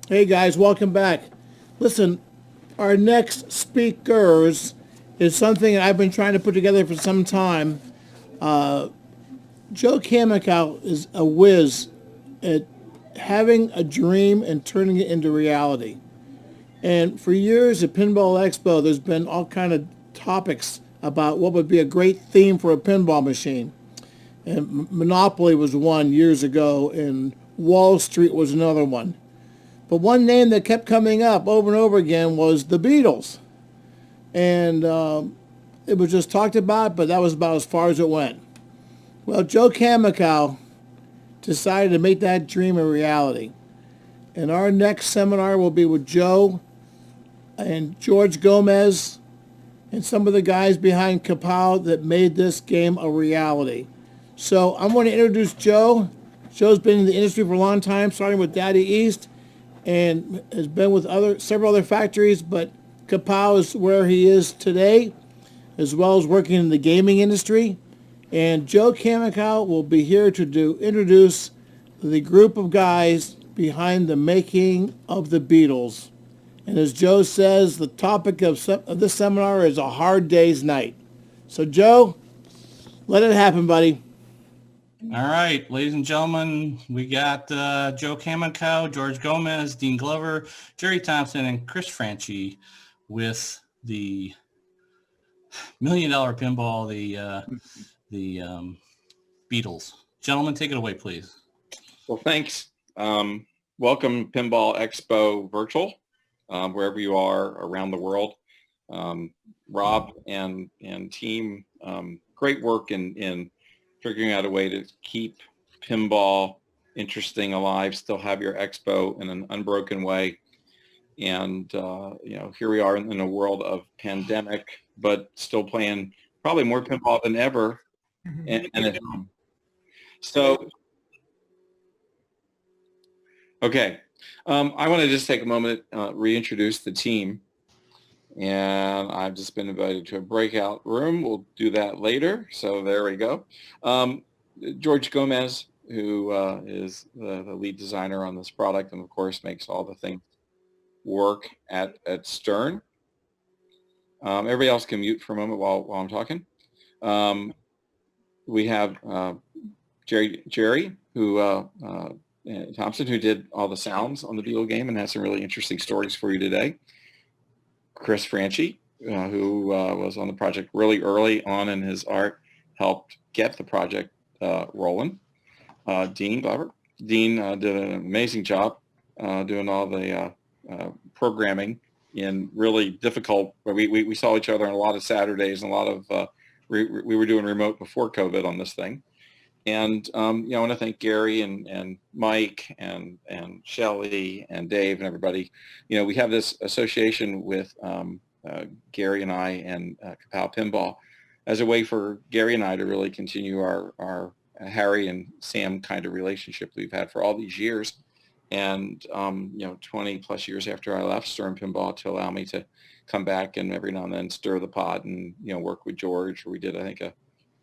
Hey guys, welcome back. Listen, our next speakers is something I've been trying to put together for some time. Joe Kaminkow is a whiz at having a dream and turning it into reality. And for years at Pinball Expo, there's been all kind of topics about what would be a great theme for a pinball machine. And Monopoly was one years ago, and Wall Street was another one. But one name that kept coming up over and over again was the Beatles. And it was just talked about, but that was about as far as it went. Well, Joe Kaminkow decided to make that dream a reality. And our next seminar will be with Joe and George Gomez and some of the guys behind Kapow that made this game a reality. So I'm going to introduce Joe. Joe's been in the industry for a long time, starting with Daddy East, and has been with several other factories, but Kapow is where he is today, as well as working in the gaming industry. And Joe Kaminkow will be here to introduce the group of guys behind the making of the Beatles. And as Joe says, the topic of this seminar is a hard day's night. So Joe, let it happen, buddy. All right, ladies and gentlemen, we got Joe Kaminkow, George Gomez, Dean Glover, Jerry Thompson, and Chris Franchi with the $1 Million Pinball, the Beatles. Gentlemen, take it away, please. Well, thanks. Welcome Pinball Expo Virtual, wherever you are around the world. Rob and team, great work in figuring out a way to keep pinball interesting, alive, still have your expo in an unbroken way. And, here we are in a world of pandemic, but still playing probably more pinball than ever and at home. So, okay. I want to just take a moment, reintroduce the team. And I've just been invited to a breakout room. We'll do that later. So there we go. George Gomez, who is the lead designer on this product and, of course, makes all the things work at Stern. Everybody else can mute for a moment while I'm talking. We have Jerry, who Thompson, who did all the sounds on the Beatle game and has some really interesting stories for you today. Chris Franchi, who was on the project really early on in his art, helped get the project rolling. Dean Glover. Dean did an amazing job doing all the programming in really difficult. We saw each other on a lot of Saturdays and a lot of we were doing remote before COVID on this thing. And I want to thank Gary and Mike and Shelley and Dave and everybody. We have this association with Gary and I and Kapow Pinball as a way for Gary and I to really continue our Harry and Sam kind of relationship we've had for all these years. And 20 plus years after I left Stern Pinball, to allow me to come back and every now and then stir the pot and work with George. We did, I think, a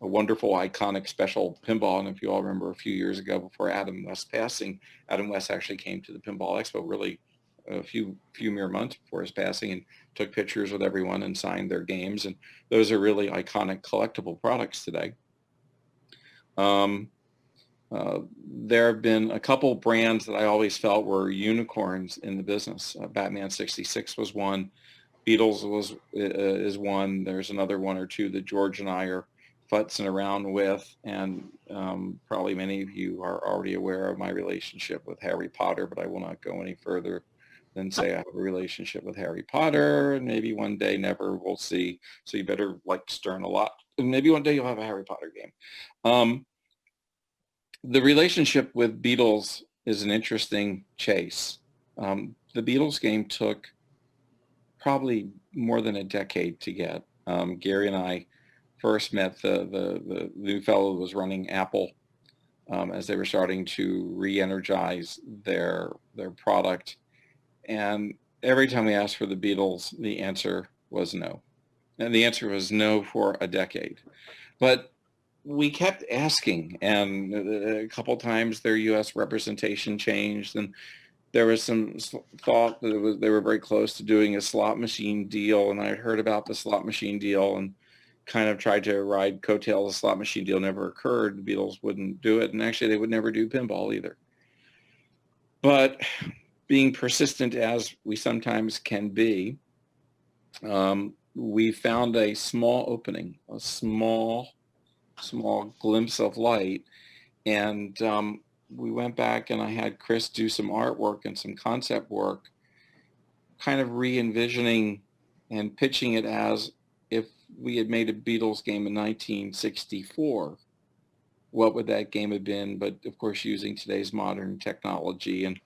wonderful, iconic special pinball. And if you all remember, a few years ago before Adam West passing, Adam West actually came to the Pinball Expo really a few mere months before his passing and took pictures with everyone and signed their games. And those are really iconic collectible products today. There have been a couple brands that I always felt were unicorns in the business. Batman 66 was one. Beatles is one. There's another one or two that George and I are futzing around with, and probably many of you are already aware of my relationship with Harry Potter, but I will not go any further than say I have a relationship with Harry Potter, and maybe one day, never, we'll see. So you better like Stern a lot, and maybe one day you'll have a Harry Potter game. The relationship with Beatles is an interesting chase. The Beatles game took probably more than a decade to get. Gary and I first met the new fellow who was running Apple as they were starting to re-energize their product. And every time we asked for the Beatles, the answer was no. And the answer was no for a decade. But we kept asking, and a couple times their U.S. representation changed, and there was some thought that they were very close to doing a slot machine deal, and I had heard about the slot machine deal and kind of tried to ride coattails. The slot machine deal never occurred. The Beatles wouldn't do it, and actually they would never do pinball either. But being persistent as we sometimes can be, we found a small opening, a small glimpse of light, and we went back and I had Chris do some artwork and some concept work, kind of re-envisioning and pitching it as if we had made a Beatles game in 1964. What would that game have been? But of course, using today's modern technology. And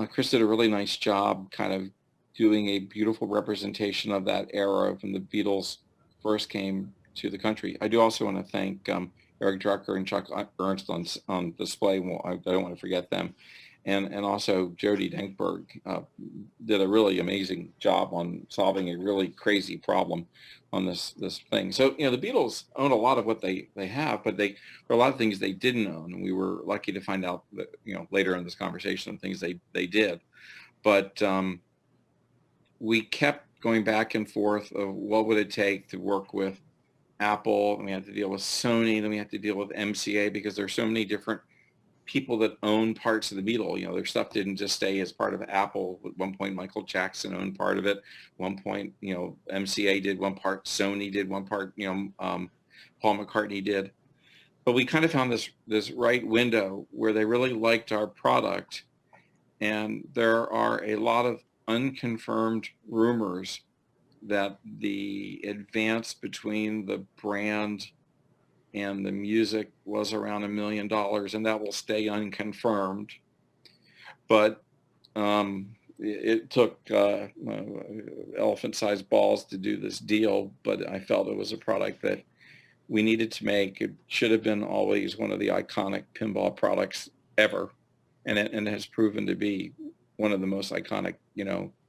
Chris did a really nice job kind of doing a beautiful representation of that era when the Beatles first came to the country. I do also want to thank Eric Drucker and Chuck Ernst on display. Well, I don't want to forget them. And also Jody Denkberg did a really amazing job on solving a really crazy problem on this thing. So, the Beatles own a lot of what they have, but there are a lot of things they didn't own. And we were lucky to find out that, later in this conversation, things they did. But we kept going back and forth of what would it take to work with Apple, and we had to deal with Sony, then we had to deal with MCA, because there's so many different people that own parts of the Beatles. Their stuff didn't just stay as part of Apple. At one point, Michael Jackson owned part of it. At one point, MCA did one part, Sony did one part, Paul McCartney did. But we kind of found this right window where they really liked our product, and there are a lot of unconfirmed rumors that the advance between the brand and the music was around $1 million, and that will stay unconfirmed. But it took elephant-sized balls to do this deal, but I felt it was a product that we needed to make. It should have been always one of the iconic pinball products ever, and it has proven to be one of the most iconic,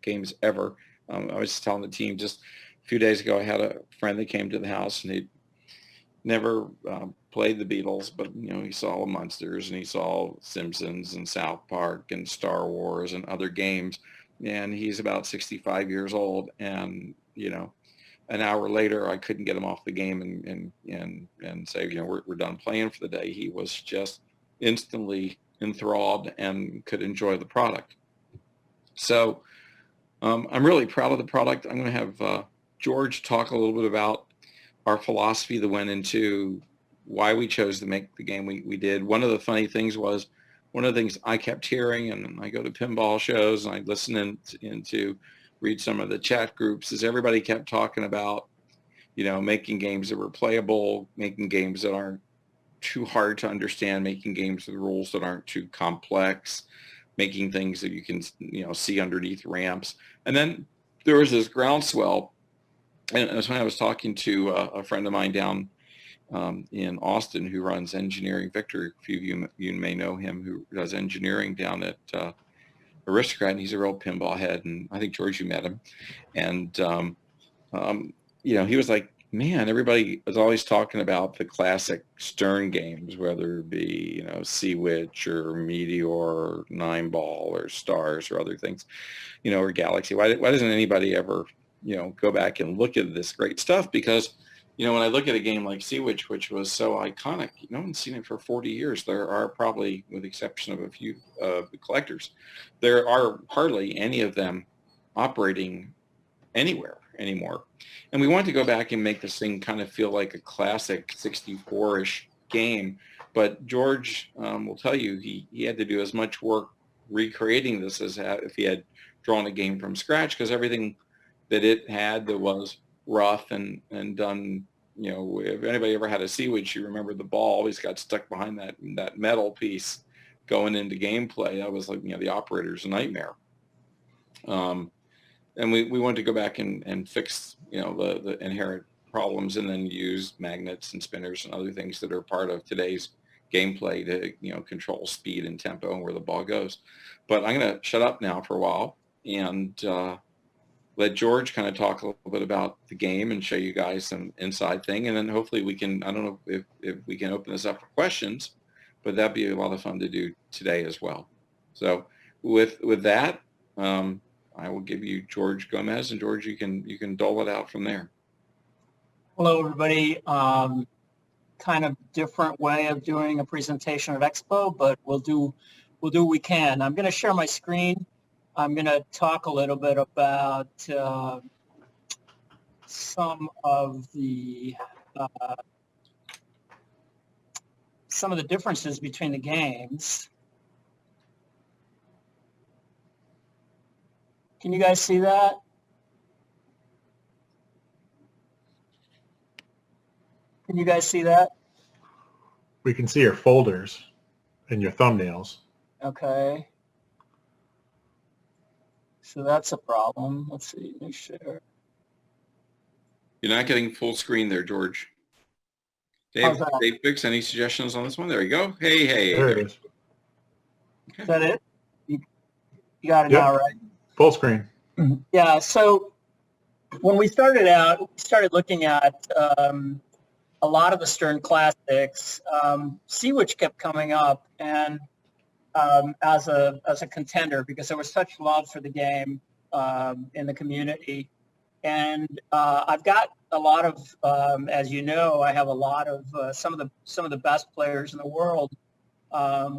games ever. I was just telling the team just a few days ago, I had a friend that came to the house, and he never played the Beatles, but he saw Munsters and he saw Simpsons and South Park and Star Wars and other games, and he's about 65 years old, and an hour later I couldn't get him off the game and say we're done playing for the day. He was just instantly enthralled and could enjoy the product. So I'm really proud of the product. I'm going to have George talk a little bit about our philosophy that went into why we chose to make the game we did. One of the funny things was, one of the things I kept hearing, and I go to pinball shows and I listen to read some of the chat groups, is everybody kept talking about, making games that were playable, making games that aren't too hard to understand, making games with rules that aren't too complex, making things that you can, see underneath ramps. And then there was this groundswell, and it was when I was talking to a friend of mine down in Austin who runs engineering. Victor, a few of you may know him, who does engineering down at Aristocrat, and he's a real pinball head, and I think, George, you met him. And, he was like, man, everybody is always talking about the classic Stern games, whether it be, Sea Witch or Meteor or Nine Ball or Stars or other things, or Galaxy. Why doesn't anybody ever, go back and look at this great stuff? Because, when I look at a game like Sea Witch, which was so iconic, no one's seen it for 40 years. There are probably, with the exception of a few of the collectors, there are hardly any of them operating anywhere anymore. And we wanted to go back and make this thing kind of feel like a classic 64-ish game. But George will tell you he had to do as much work recreating this as if he had drawn a game from scratch, because everything that it had that was rough and done, if anybody ever had a Sea Witch, you remember the ball always got stuck behind that metal piece going into gameplay. That was like, the operator's nightmare. And we wanted to go back and fix, the inherent problems, and then use magnets and spinners and other things that are part of today's gameplay to, control speed and tempo and where the ball goes. But I'm going to shut up now for a while and let George kind of talk a little bit about the game and show you guys some inside thing. And then hopefully we can, I don't know if we can open this up for questions, but that'd be a lot of fun to do today as well. So with that, I will give you George Gomez, and George, you can dole it out from there. Hello, everybody. Kind of different way of doing a presentation at Expo, but we'll do what we can. I'm going to share my screen. I'm going to talk a little bit about some of the differences between the games. Can you guys see that? Can you guys see that? We can see your folders and your thumbnails. Okay. So that's a problem. Let's see, let me share. You're not getting full screen there, George. How's Dave, that? Dave Bix, any suggestions on this one? There you go. Hey. There it is. Is that it? You got it Yep. now, right? Full screen. Yeah, so when we started out, we started looking at a lot of the Stern classics. Sea Witch kept coming up, and as a contender, because there was such love for the game in the community. And I've got a lot of, as you know, I have a lot of some of the best players in the world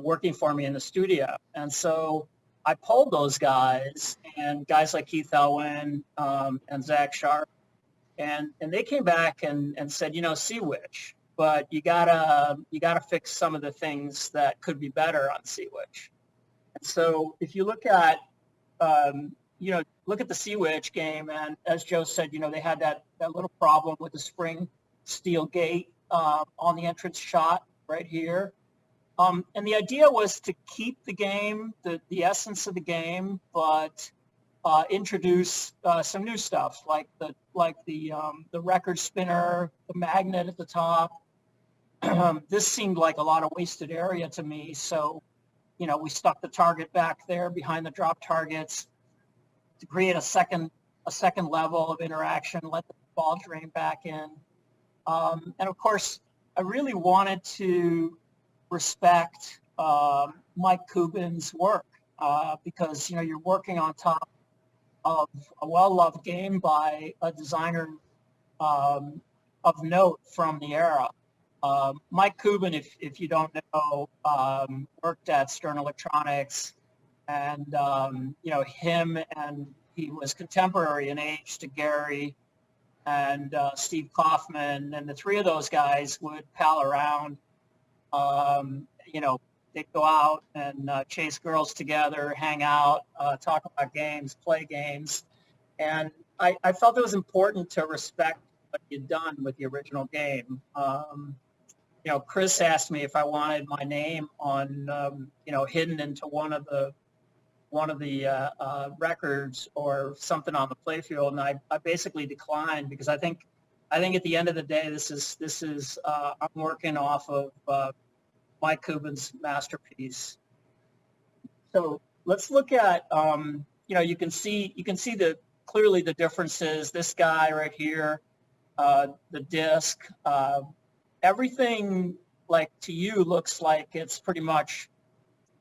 working for me in the studio, and so I polled those guys, and guys like Keith Elwin and Zach Sharp, and they came back and said, Sea Witch, but you gotta fix some of the things that could be better on Sea Witch. And so if you look at look at the Sea Witch game, and as Joe said, they had that little problem with the spring steel gate on the entrance shot right here. And the idea was to keep the game, the essence of the game, but introduce some new stuff like the record spinner, the magnet at the top. This seemed like a lot of wasted area to me, so we stuck the target back there behind the drop targets to create a second level of interaction, let the ball drain back in, and of course, I really wanted to respect Mike Kubin's work because you're working on top of a well-loved game by a designer of note from the era. Mike Kubin, if you don't know, worked at Stern Electronics, and him, and he was contemporary in age to Gary and Steve Kaufman, and the three of those guys would pal around. They'd go out and chase girls together, hang out, talk about games, play games. And I felt it was important to respect what you'd done with the original game. Chris asked me if I wanted my name on, hidden into one of the records or something on the playfield, and I basically declined because I think at the end of the day, this is I'm working off of Mike Kubin's masterpiece. So let's look at you can see clearly the differences. This guy right here, the disc, everything like to you looks like it's pretty much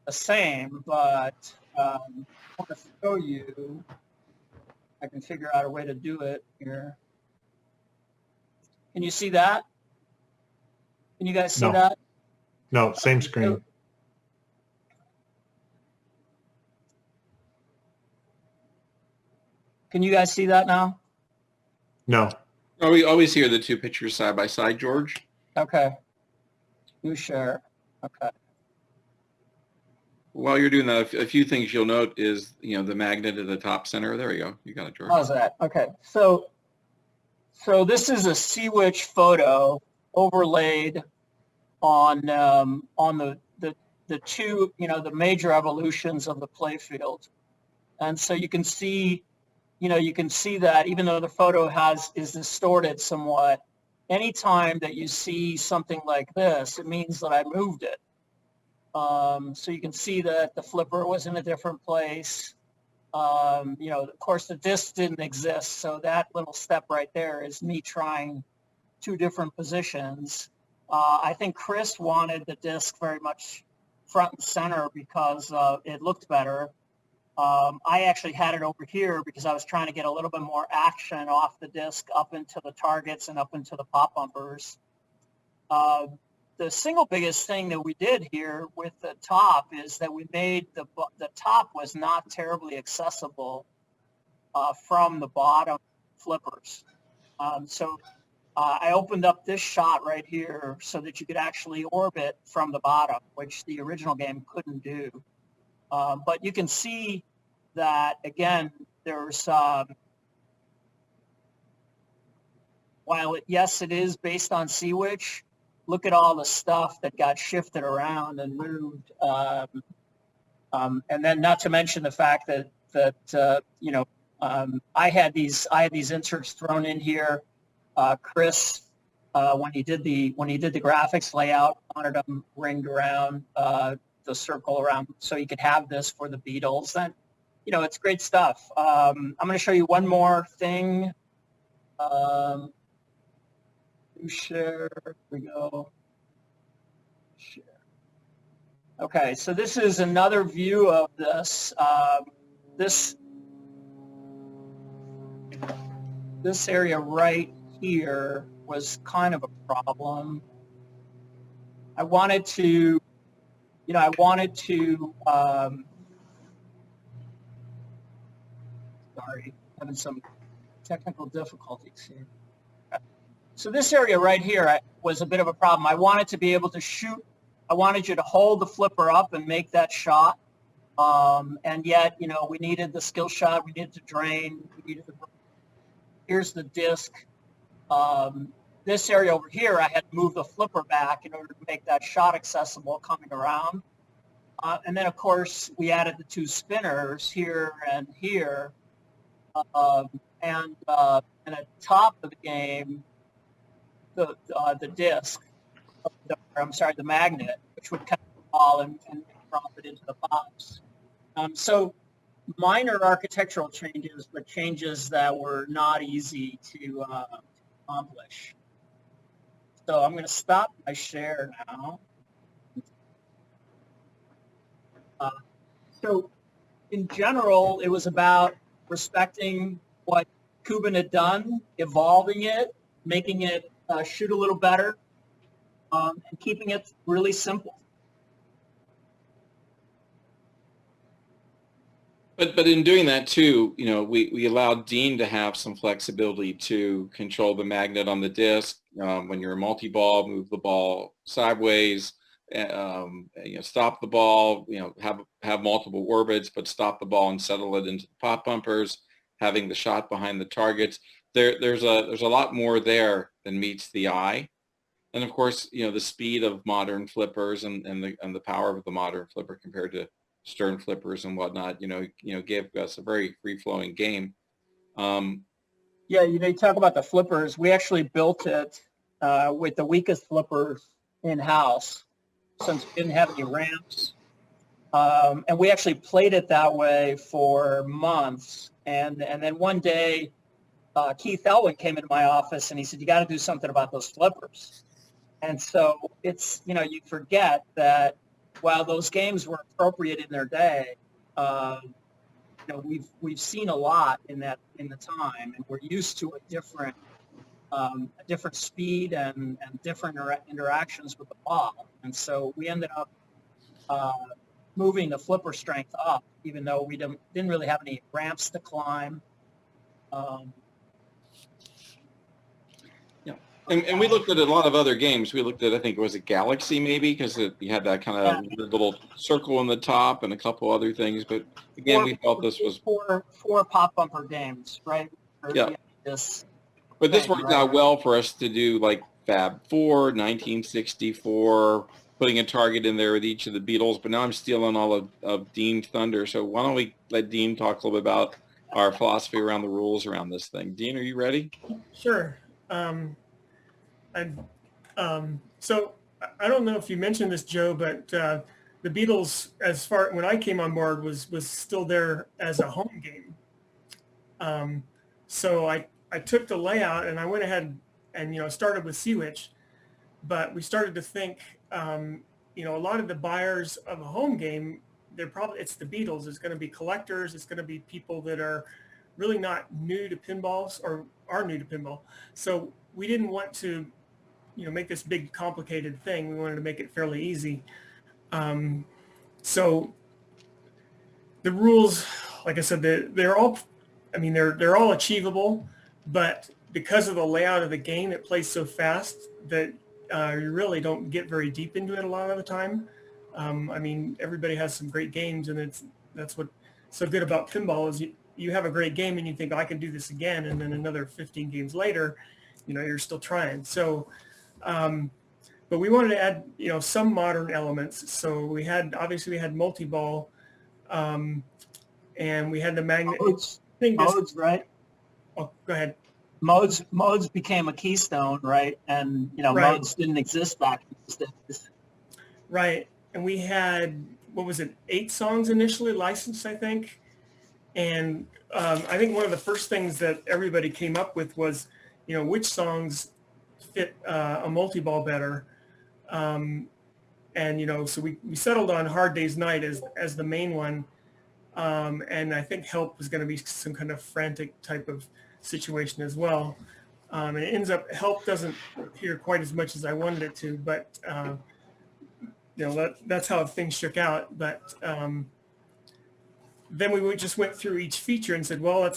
the same, but I want to show you. I can figure out a way to do it here. Can you see that? Can you guys see that? No, same screen. Can you guys see that now? No. Oh, we always hear the two pictures side by side, George. Okay. You share. Okay. While you're doing that, a few things you'll note is, the magnet at the top center. There you go. You got it, George. How's that? Okay. So this is a Sea Witch photo overlaid on the two, the major evolutions of the playfield. And so you can see that even though the photo is distorted somewhat, anytime that you see something like this, it means that I moved it. So you can see that the flipper was in a different place. Of course, the disc didn't exist, so that little step right there is me trying two different positions. I think Chris wanted the disc very much front and center because it looked better. I actually had it over here because I was trying to get a little bit more action off the disc up into the targets and up into the pop bumpers. The single biggest thing that we did here with the top is that we made the top was not terribly accessible from the bottom flippers. So I opened up this shot right here so that you could actually orbit from the bottom, which the original game couldn't do. But you can see that, again, there's, while yes, it is based on Sea-Witch, look at all the stuff that got shifted around and moved. And then not to mention the fact that I had these inserts thrown in here. Chris, when he did the graphics layout, wanted them ringed around the circle around so you could have this for the Beatles. And it's great stuff. I'm going to show you one more thing. Share. Here we go. Share. Okay, so this is another view of this. This area right here was kind of a problem. I wanted to, sorry, having some technical difficulties here. So this area right here was a bit of a problem. I wanted to be able to shoot. I wanted you to hold the flipper up and make that shot. And yet, we needed the skill shot. We needed to drain. Here's the disc. This area over here, I had to move the flipper back in order to make that shot accessible coming around. And then, of course, we added the two spinners here and here. And at the top of the game, the disc, the magnet, which would cut the ball and drop it into the box. So minor architectural changes, but changes that were not easy to accomplish. So I'm going to stop my share now. So in general, it was about respecting what Kuban had done, evolving it, making it shoot a little better, and keeping it really simple. But in doing that too, we allowed Dean to have some flexibility to control the magnet on the disc. When you're a multi-ball, move the ball sideways, stop the ball, have multiple orbits, but stop the ball and settle it into the pop bumpers, having the shot behind the targets. There's a lot more there than meets the eye. And of course, the speed of modern flippers and the power of the modern flipper compared to stern flippers and whatnot, gave us a very free-flowing game. Yeah, you talk about the flippers. We actually built it with the weakest flippers in-house since we didn't have any ramps. And we actually played it that way for months. And then one day, Keith Elwin came into my office and he said, you got to do something about those flippers. And so it's, you forget that while those games were appropriate in their day, we've seen a lot in the time, and we're used to a different speed and different interactions with the ball. And so we ended up moving the flipper strength up, even though we didn't really have any ramps to climb. And we looked at a lot of other games. We looked at, I think, was it Galaxy maybe, because you had that kind of little circle on the top and a couple other things. But again, we felt this was four pop bumper games, right? Yeah. This worked out well for us to do like Fab 4, 1964, putting a target in there with each of the Beatles. But now I'm stealing all of Dean's thunder. So why don't we let Dean talk a little bit about our philosophy around the rules around this thing. Dean, are you ready? Sure. So I don't know if you mentioned this, Joe, but the Beatles, when I came on board, was still there as a home game. So I took the layout and I went ahead and started with Sea-Witch, but we started to think a lot of the buyers of a home game it's the Beatles. It's going to be collectors. It's going to be people that are really not new to pinballs or are new to pinball. So we didn't want to, make this big complicated thing. We wanted to make it fairly easy. So the rules, like I said, they're all achievable, but because of the layout of the game, it plays so fast that you really don't get very deep into it a lot of the time. Everybody has some great games, and that's what's so good about pinball is you have a great game and you think, I can do this again, and then another 15 games later, you're still trying. So, but we wanted to add, some modern elements. So we had multi-ball, and we had the magnet. Modes, right? Oh, go ahead. Modes became a keystone, right? And Right. Modes didn't exist back in those days. Right. And we had, 8 songs initially licensed, I think. And I think one of the first things that everybody came up with was, which songs fit a multi-ball better. So we settled on Hard Day's Night as the main one. And I think Help was going to be some kind of frantic type of situation as well. And it ends up, Help doesn't appear quite as much as I wanted it to, but that's how things shook out. But then we just went through each feature and said, well,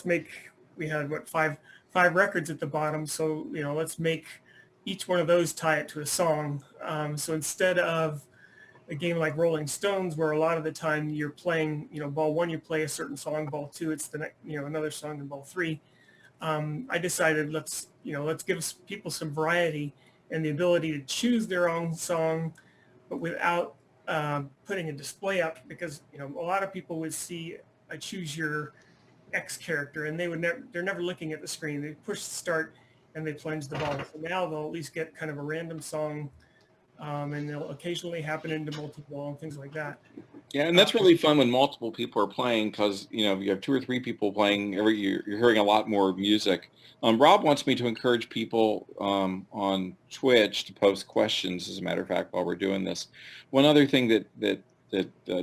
we had five records at the bottom. So, let's make each one of those tie it to a song. So instead of a game like Rolling Stones, where a lot of the time you're playing, ball 1, you play a certain song, ball 2, it's the next, another song, and ball 3. I decided let's give people some variety and the ability to choose their own song, but without putting a display up, because a lot of people would see I choose your X character, and they're never looking at the screen. They push start and they plunge the ball. So now they'll at least get kind of a random song, and they'll occasionally happen into multi-ball and things like that. Yeah, and that's really fun when multiple people are playing, because you have 2 or 3 people playing every year. You're hearing a lot more music. Rob wants me to encourage people on Twitch to post questions, as a matter of fact, while we're doing this. One other thing that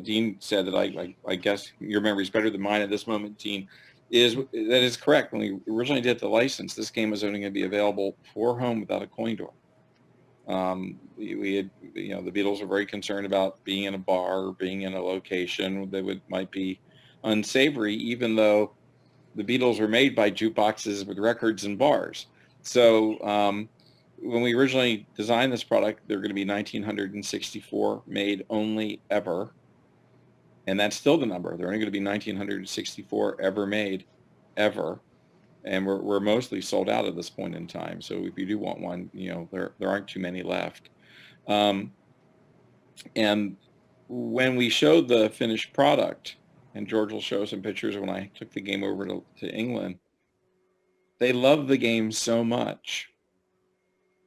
Dean said that I guess your memory is better than mine at this moment, Dean, is that is correct. When we originally did the license, this game was only going to be available for home without a coin door. We had, the Beatles were very concerned about being in a bar or being in a location that might be unsavory, even though the Beatles were made by jukeboxes with records and bars. So when we originally designed this product, there were going to be 1,964 made only ever. And that's still the number. There are only going to be 1,964 ever made, ever. And we're mostly sold out at this point in time. So if you do want one, there aren't too many left. And when we showed the finished product, and George will show some pictures when I took the game over to England, they loved the game so much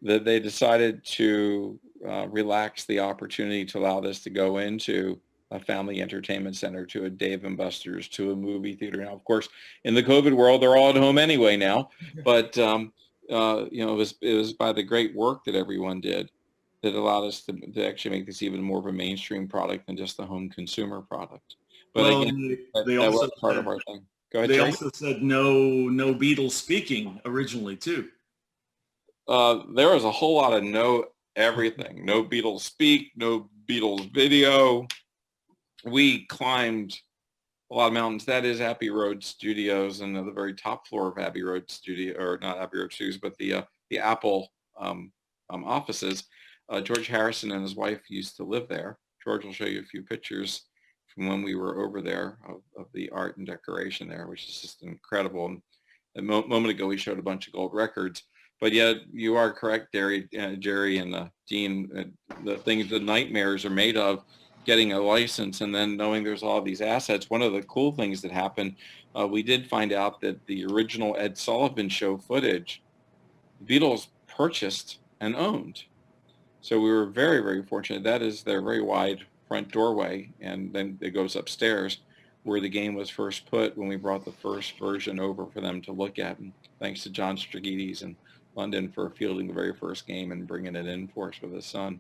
that they decided to relax the opportunity to allow this to go into a family entertainment center, to a Dave & Buster's, to a movie theater. Now, of course, in the COVID world, they're all at home anyway now. But it was by the great work that everyone did that allowed us to actually make this even more of a mainstream product than just a home consumer product. But well, again, they that also was part of our thing. Go ahead, They Jerry. also said no Beatles speaking originally too. There was a whole lot of no everything. No Beatles speak, no Beatles video. We climbed a lot of mountains. That is Abbey Road Studios, and the very top floor of Abbey Road Studio, or not Abbey Road Studios, but the Apple offices. George Harrison and his wife used to live there. George will show you a few pictures from when we were over there of the art and decoration there, which is just incredible. And a moment ago, we showed a bunch of gold records. But yet, you are correct, Jerry and Dean. The nightmares are made of getting a license and then knowing there's all these assets. One of the cool things that happened, we did find out that the original Ed Sullivan Show footage, the Beatles purchased and owned. So we were very, very fortunate. That is their very wide front doorway, and then it goes upstairs where the game was first put when we brought the first version over for them to look at. And thanks to John Stragides in London for fielding the very first game and bringing it in for us with his son.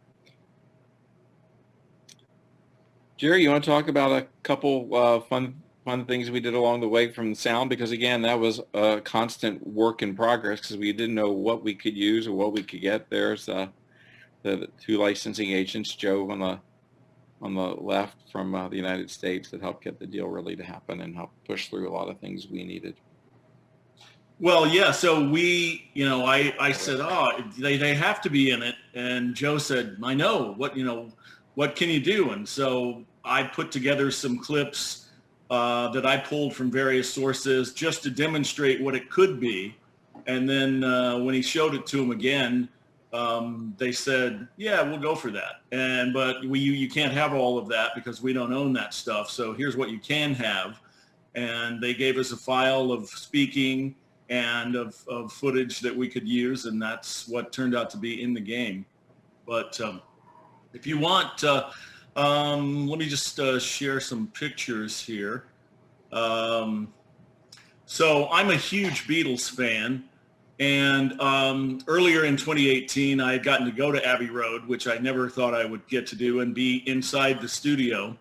Jerry, you want to talk about a couple fun things we did along the way from the sound? Because again, that was a constant work in progress because we didn't know what we could use or what we could get. There's the two licensing agents, Joe on the left from the United States, that helped get the deal really to happen and help push through a lot of things we needed. Well, yeah. So we, I said, oh, they have to be in it. And Joe said, I know. What can you do? And so I put together some clips that I pulled from various sources just to demonstrate what it could be. And then when he showed it to them again, they said, yeah, we'll go for that. But you can't have all of that because we don't own that stuff. So here's what you can have. And they gave us a file of speaking and of footage that we could use. And that's what turned out to be in the game. But if you want, let me just share some pictures here. So I'm a huge Beatles fan. And earlier in 2018, I had gotten to go to Abbey Road, which I never thought I would get to do, and be inside the studio.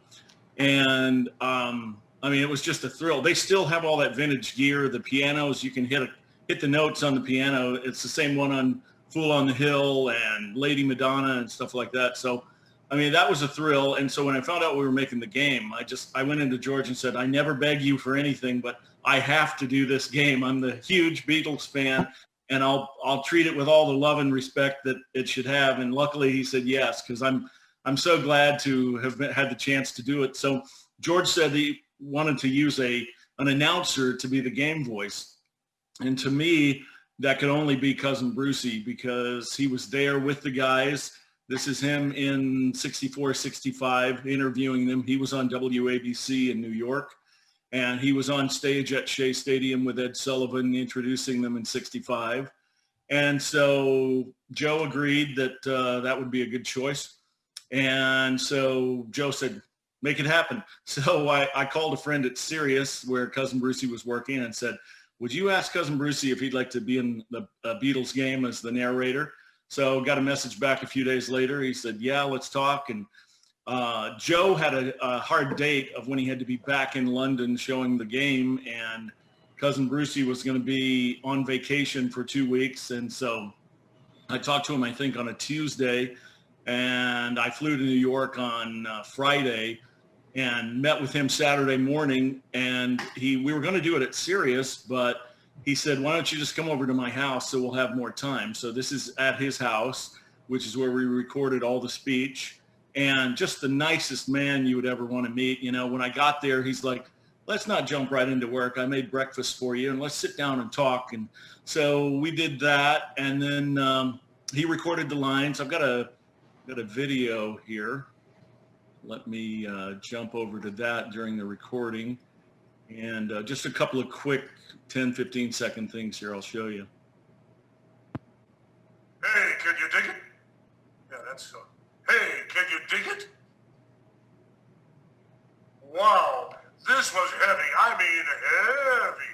And it was just a thrill. They still have all that vintage gear, the pianos. You can hit the notes on the piano. It's the same one on Fool on the Hill and Lady Madonna and stuff like that. So, that was a thrill. And so when I found out we were making the game, I went into George and said, I never beg you for anything, but I have to do this game. I'm the huge Beatles fan, and I'll treat it with all the love and respect that it should have. And luckily he said yes, because I'm so glad to have had the chance to do it. So George said he wanted to use an announcer to be the game voice. And to me, that could only be Cousin Brucey, because he was there with the guys. This is him in 64, 65, interviewing them. He was on WABC in New York, and he was on stage at Shea Stadium with Ed Sullivan introducing them in 65. And so Joe agreed that that would be a good choice. And so Joe said, make it happen. So I called a friend at Sirius, where Cousin Brucey was working, and said, would you ask Cousin Brucey if he'd like to be in the Beatles game as the narrator? So got a message back a few days later. He said, yeah, let's talk. And Joe had a hard date of when he had to be back in London showing the game, and Cousin Brucey was going to be on vacation for 2 weeks. And so I talked to him, I think, on a Tuesday, and I flew to New York on Friday and met with him Saturday morning. And we were going to do it at Sirius, but he said, why don't you just come over to my house so we'll have more time. So this is at his house, which is where we recorded all the speech. And just the nicest man you would ever want to meet. When I got there, he's like, let's not jump right into work. I made breakfast for you, and let's sit down and talk. And so we did that. And then he recorded the lines. I've got a video here. Let me jump over to that during the recording. And just a couple of quick 10, 15-second things here I'll show you. Hey, can you dig it? Yeah, that's so. Hey, can you dig it? Wow, this was heavy. I mean heavy.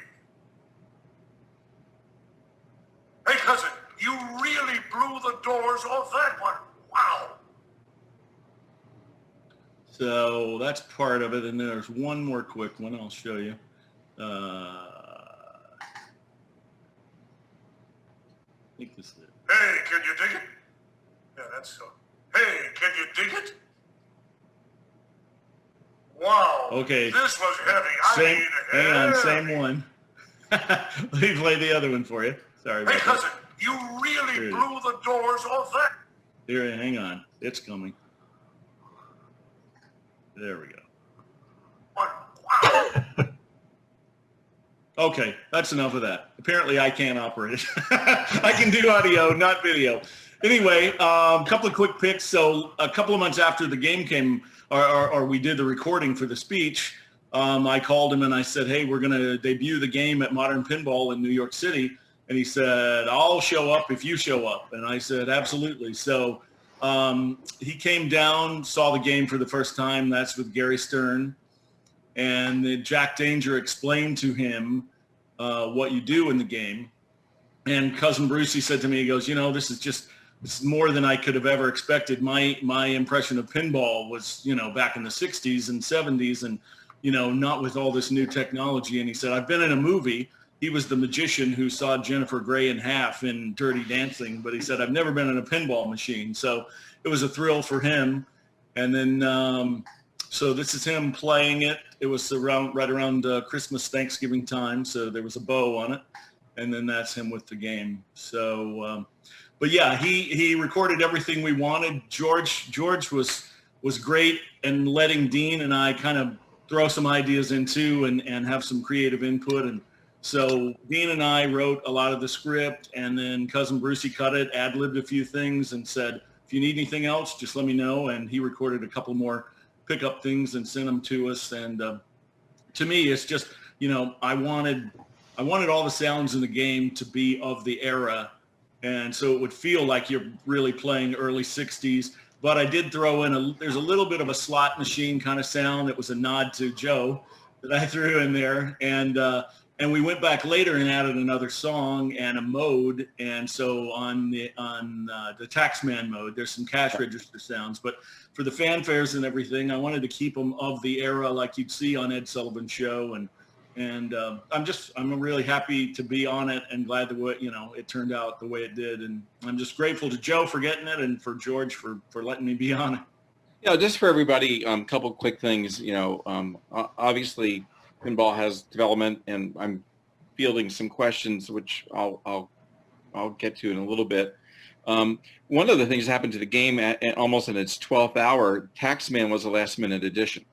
Hey, cousin, you really blew the doors off that one. Wow. So that's part of it, and there's one more quick one I'll show you. I think this is it. Hey, can you dig it? Yeah, that's so. Hey, can you dig it? Wow. Okay. This was heavy. Hang on, same one. Let me play the other one for you. Sorry about Hey, cousin, you really blew the doors off that. Here, hang on. It's coming. There we go. Wow. Okay, that's enough of that. Apparently I can't operate it. I can do audio, not video. Anyway, a couple of quick picks. So a couple of months after the game came, or we did the recording for the speech, I called him and I said, hey, we're going to debut the game at Modern Pinball in New York City. And he said, I'll show up if you show up. And I said, absolutely. So he came down, saw the game for the first time. That's with Gary Stern. And Jack Danger explained to him what you do in the game. And Cousin Brucey said to me, he goes, this is just it's more than I could have ever expected. My impression of pinball was, back in the 60s and 70s and, not with all this new technology. And he said, I've been in a movie. He was the magician who saw Jennifer Grey in half in Dirty Dancing, but he said, I've never been in a pinball machine. So it was a thrill for him. And then, so this is him playing it. It was right around Christmas, Thanksgiving time. So there was a bow on it. And then that's him with the game. So, but yeah, he recorded everything we wanted. George was great and letting Dean and I kind of throw some ideas into and have some creative input. And so Dean and I wrote a lot of the script, and then Cousin Brucey cut it, ad-libbed a few things and said, if you need anything else, just let me know. And he recorded a couple more pickup things and sent them to us. And to me, it's just, I wanted all the sounds in the game to be of the era. And so it would feel like you're really playing early 60s. But I did throw in there's a little bit of a slot machine kind of sound. It was a nod to Joe that I threw in there. And we went back later and added another song and a mode. And so on the Taxman mode, there's some cash register sounds. But for the fanfares and everything, I wanted to keep them of the era like you'd see on Ed Sullivan's show. And I'm really happy to be on it and glad that it turned out the way it did. And I'm just grateful to Joe for getting it and for George for letting me be on it. Just for everybody, a couple quick things. Obviously, pinball has development, and I'm fielding some questions, which I'll get to in a little bit. One of the things that happened to the game almost in its 12th hour, Taxman was a last-minute addition.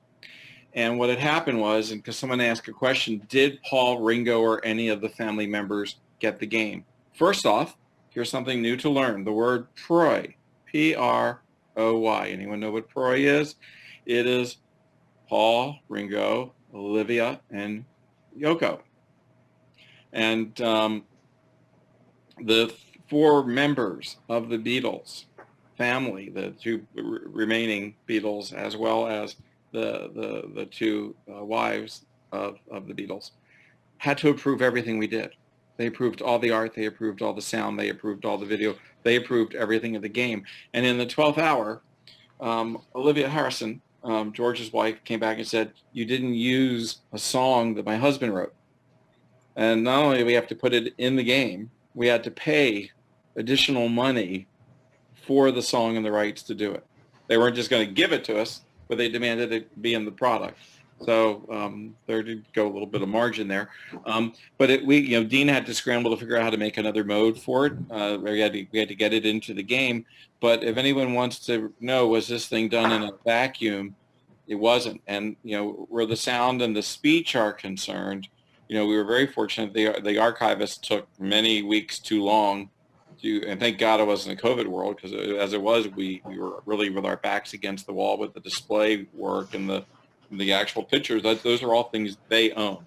And what had happened was, and because someone asked a question, did Paul, Ringo, or any of the family members get the game? First off, here's something new to learn. The word Proy, P-R-O-Y. Anyone know what Proy is? It is Paul, Ringo, Olivia, and Yoko. And the four members of the Beatles family, the two remaining Beatles, as well as the two wives of the Beatles, had to approve everything we did. They approved all the art, they approved all the sound, they approved all the video, they approved everything of the game. And in the 12th hour, Olivia Harrison, George's wife, came back and said, you didn't use a song that my husband wrote. And not only do we have to put it in the game, we had to pay additional money for the song and the rights to do it. They weren't just going to give it to us, but they demanded it be in the product. So there did go a little bit of margin there. But Dean had to scramble to figure out how to make another mode for it. We had to get it into the game. But if anyone wants to know, was this thing done in a vacuum? It wasn't. And, where the sound and the speech are concerned, we were very fortunate. The archivist took many weeks too long and thank God it wasn't a COVID world, because as it was, we were really with our backs against the wall with the display work and the actual pictures. Those are all things they own.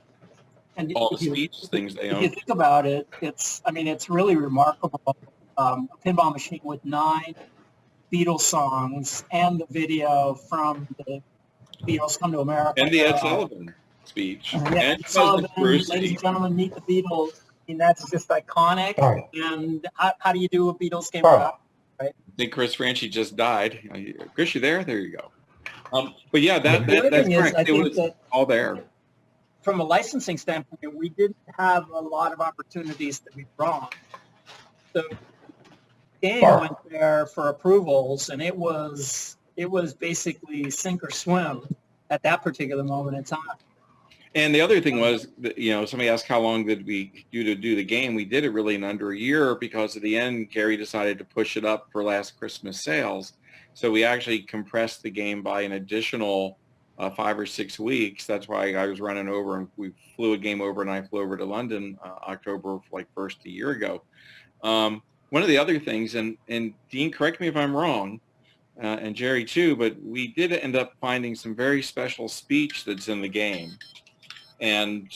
And all the speech things they own. If you think about it, it's really remarkable. A pinball machine with 9 Beatles songs and the video from the Beatles Come to America. And the Ed Sullivan speech. And Ed Sullivan, ladies and gentlemen, meet the Beatles. I mean, that's just iconic. Right. And how do you do a Beatles game? Right. Right? I think Chris Franchi just died. Chris, you there? There you go. But yeah, that's correct. It was all there. From a licensing standpoint, we didn't have a lot of opportunities to be wrong. So the game went there for approvals, and it was basically sink or swim at that particular moment in time. And the other thing was, somebody asked how long did we do the game. We did it really in under a year, because at the end, Gary decided to push it up for last Christmas sales. So we actually compressed the game by an additional 5 or 6 weeks. That's why I was running over, and we flew a game over, and I flew over to London October 1st a year ago. One of the other things, and Dean, correct me if I'm wrong, and Jerry too, but we did end up finding some very special speech that's in the game. And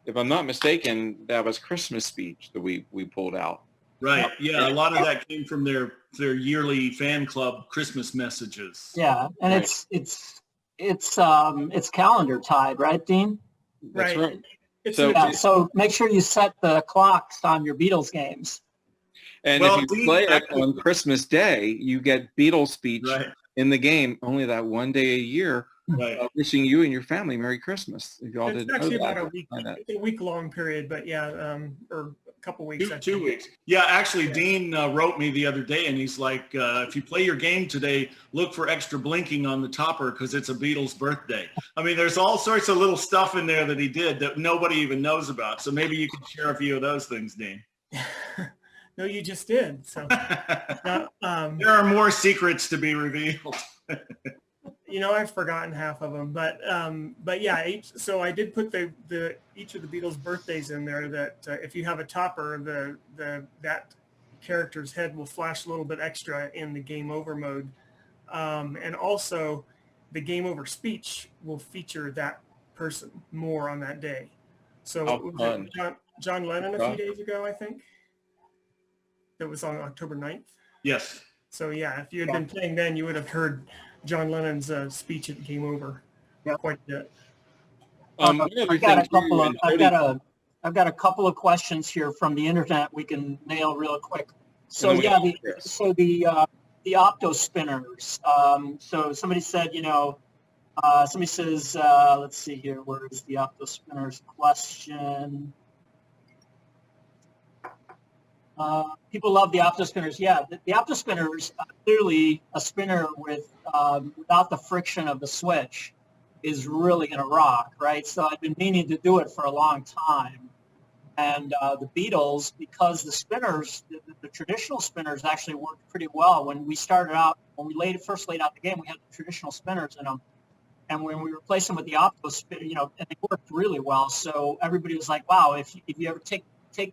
if I'm not mistaken, that was Christmas speech that we pulled out. Right. Yeah. A lot of that came from their yearly fan club Christmas messages. Yeah, and right. it's calendar tied, right, Dean? That's right. It's So, so make sure you set the clocks on your Beatles games. And Well, if you Dean, play it actually- on Christmas Day, you get Beatles speech Right. in the game only that one day a year, Right. wishing you and your family Merry Christmas. If you all It's didn't know actually that. about a week. It's a week-long period, but yeah, or a couple weeks. I Two think. weeks. Yeah, actually, Dean wrote me the other day, and he's like, if you play your game today, look for extra blinking on the topper because it's a Beatles birthday. I mean, there's all sorts of little stuff in there that he did that nobody even knows about. So maybe you could share a few of those things, Dean. No, you just did. So, now, There are more secrets to be revealed. I've forgotten half of them, but yeah. So I did put each of the Beatles' birthdays in there. That if you have a topper, that character's head will flash a little bit extra in the game over mode, and also the game over speech will feature that person more on that day. So was it John Lennon a few days ago, I think. That was on October 9th. Yes. So yeah, if you had been playing then, you would have heard John Lennon's speech at Game Over quite a bit. I've got a couple of questions here from the internet we can nail real quick. So yeah, the opto spinners. So somebody said, somebody says, let's see here, where is the opto spinners question? People love the opto spinners. Yeah, the opto spinners, clearly a spinner without the friction of the switch is really going to rock, right? So I've been meaning to do it for a long time. And the Beatles, because the spinners, the traditional spinners actually worked pretty well. When we started out, when we first laid out the game, we had the traditional spinners in them. And when we replaced them with the opto spin, and they worked really well. So everybody was like, wow, if you ever take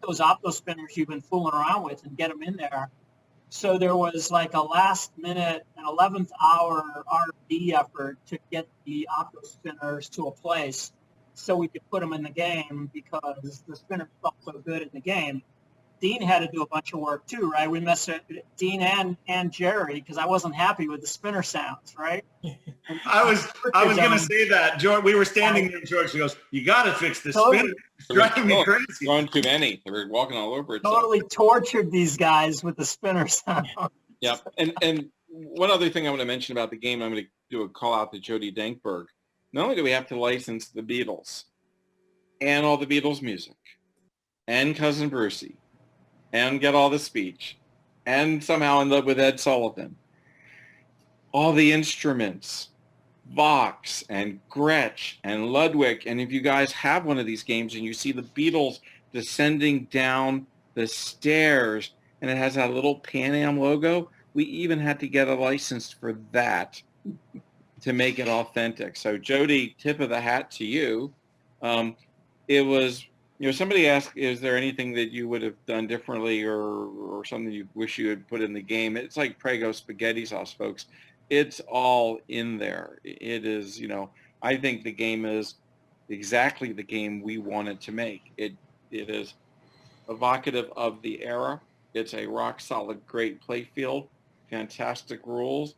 those opto spinners you've been fooling around with and get them in there. So there was like a last minute, an 11th hour R&D effort to get the opto spinners to a place so we could put them in the game because the spinners felt so good in the game. Dean had to do a bunch of work too, right? We messed with Dean and Jerry because I wasn't happy with the spinner sounds, right? I was going to say that. George, we were standing there and George goes, you got to fix this spinner. It's driving me crazy. Going too many. They were walking all over it. Totally tortured these guys with the spinner sound. Yeah. And one other thing I want to mention about the game, I'm going to do a call out to Jody Dankberg. Not only do we have to license the Beatles and all the Beatles music and Cousin Brucey and get all the speech and somehow end up with Ed Sullivan, all the instruments, Vox and Gretsch and Ludwig. And if you guys have one of these games and you see the Beatles descending down the stairs and it has that little Pan Am logo, we even had to get a license for that to make it authentic. So Jody, tip of the hat to you. It was, somebody asked, is there anything that you would have done differently or something you wish you had put in the game? It's like Prego spaghetti sauce, folks. It's all in there. It is, I think the game is exactly the game we wanted to make. It is evocative of the era. It's a rock solid, great play field, fantastic rules,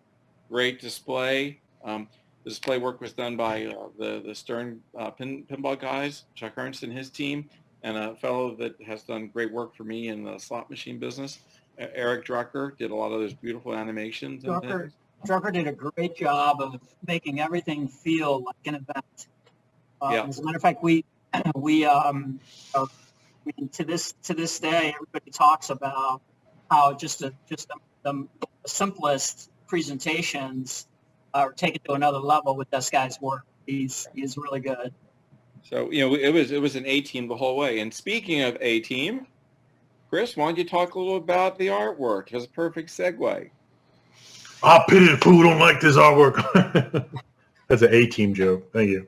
great display. The display work was done by the Stern pinball guys, Chuck Ernst and his team, and a fellow that has done great work for me in the slot machine business, Eric Drucker, did a lot of those beautiful animations. Drucker did a great job of making everything feel like an event. As a matter of fact, we to this day, everybody talks about how just the simplest presentations are taken to another level with this guy's work. He's really good. So, it was an A-team the whole way. And speaking of A-team, Chris, why don't you talk a little about the artwork? It was a perfect segue. I pity the fool who don't like this artwork. That's an A-team joke. Thank you.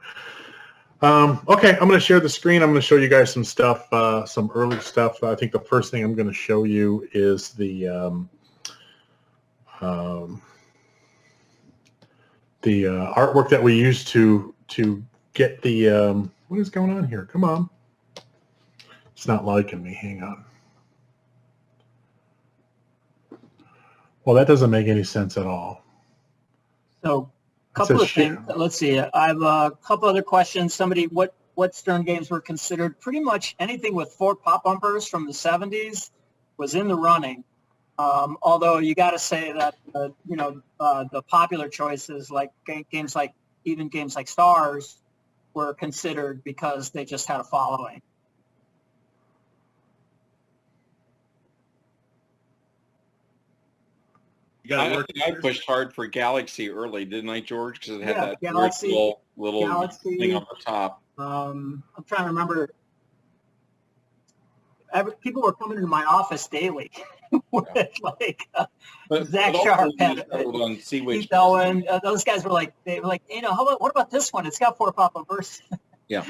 Okay, I'm going to share the screen. I'm going to show you guys some stuff, some early stuff. I think the first thing I'm going to show you is the artwork that we used to get the what is going on here? Come on. It's not liking me. Hang on. Well, that doesn't make any sense at all. So a couple of things. Let's see. I have a couple other questions. Somebody, what Stern games were considered? Pretty much anything with 4 pop bumpers from the 70s was in the running. Although you got to say that the popular choices like games like Stars were considered because they just had a following. You got to work. I pushed hard for Galaxy early, didn't I, George? Because it had that Galaxy, weird little Galaxy, thing on the top. I'm trying to remember. People were coming into my office daily with Zach Sharp, Keith Owen. Those guys were like, what about this one? It's got 4 pop-up verses. Yeah.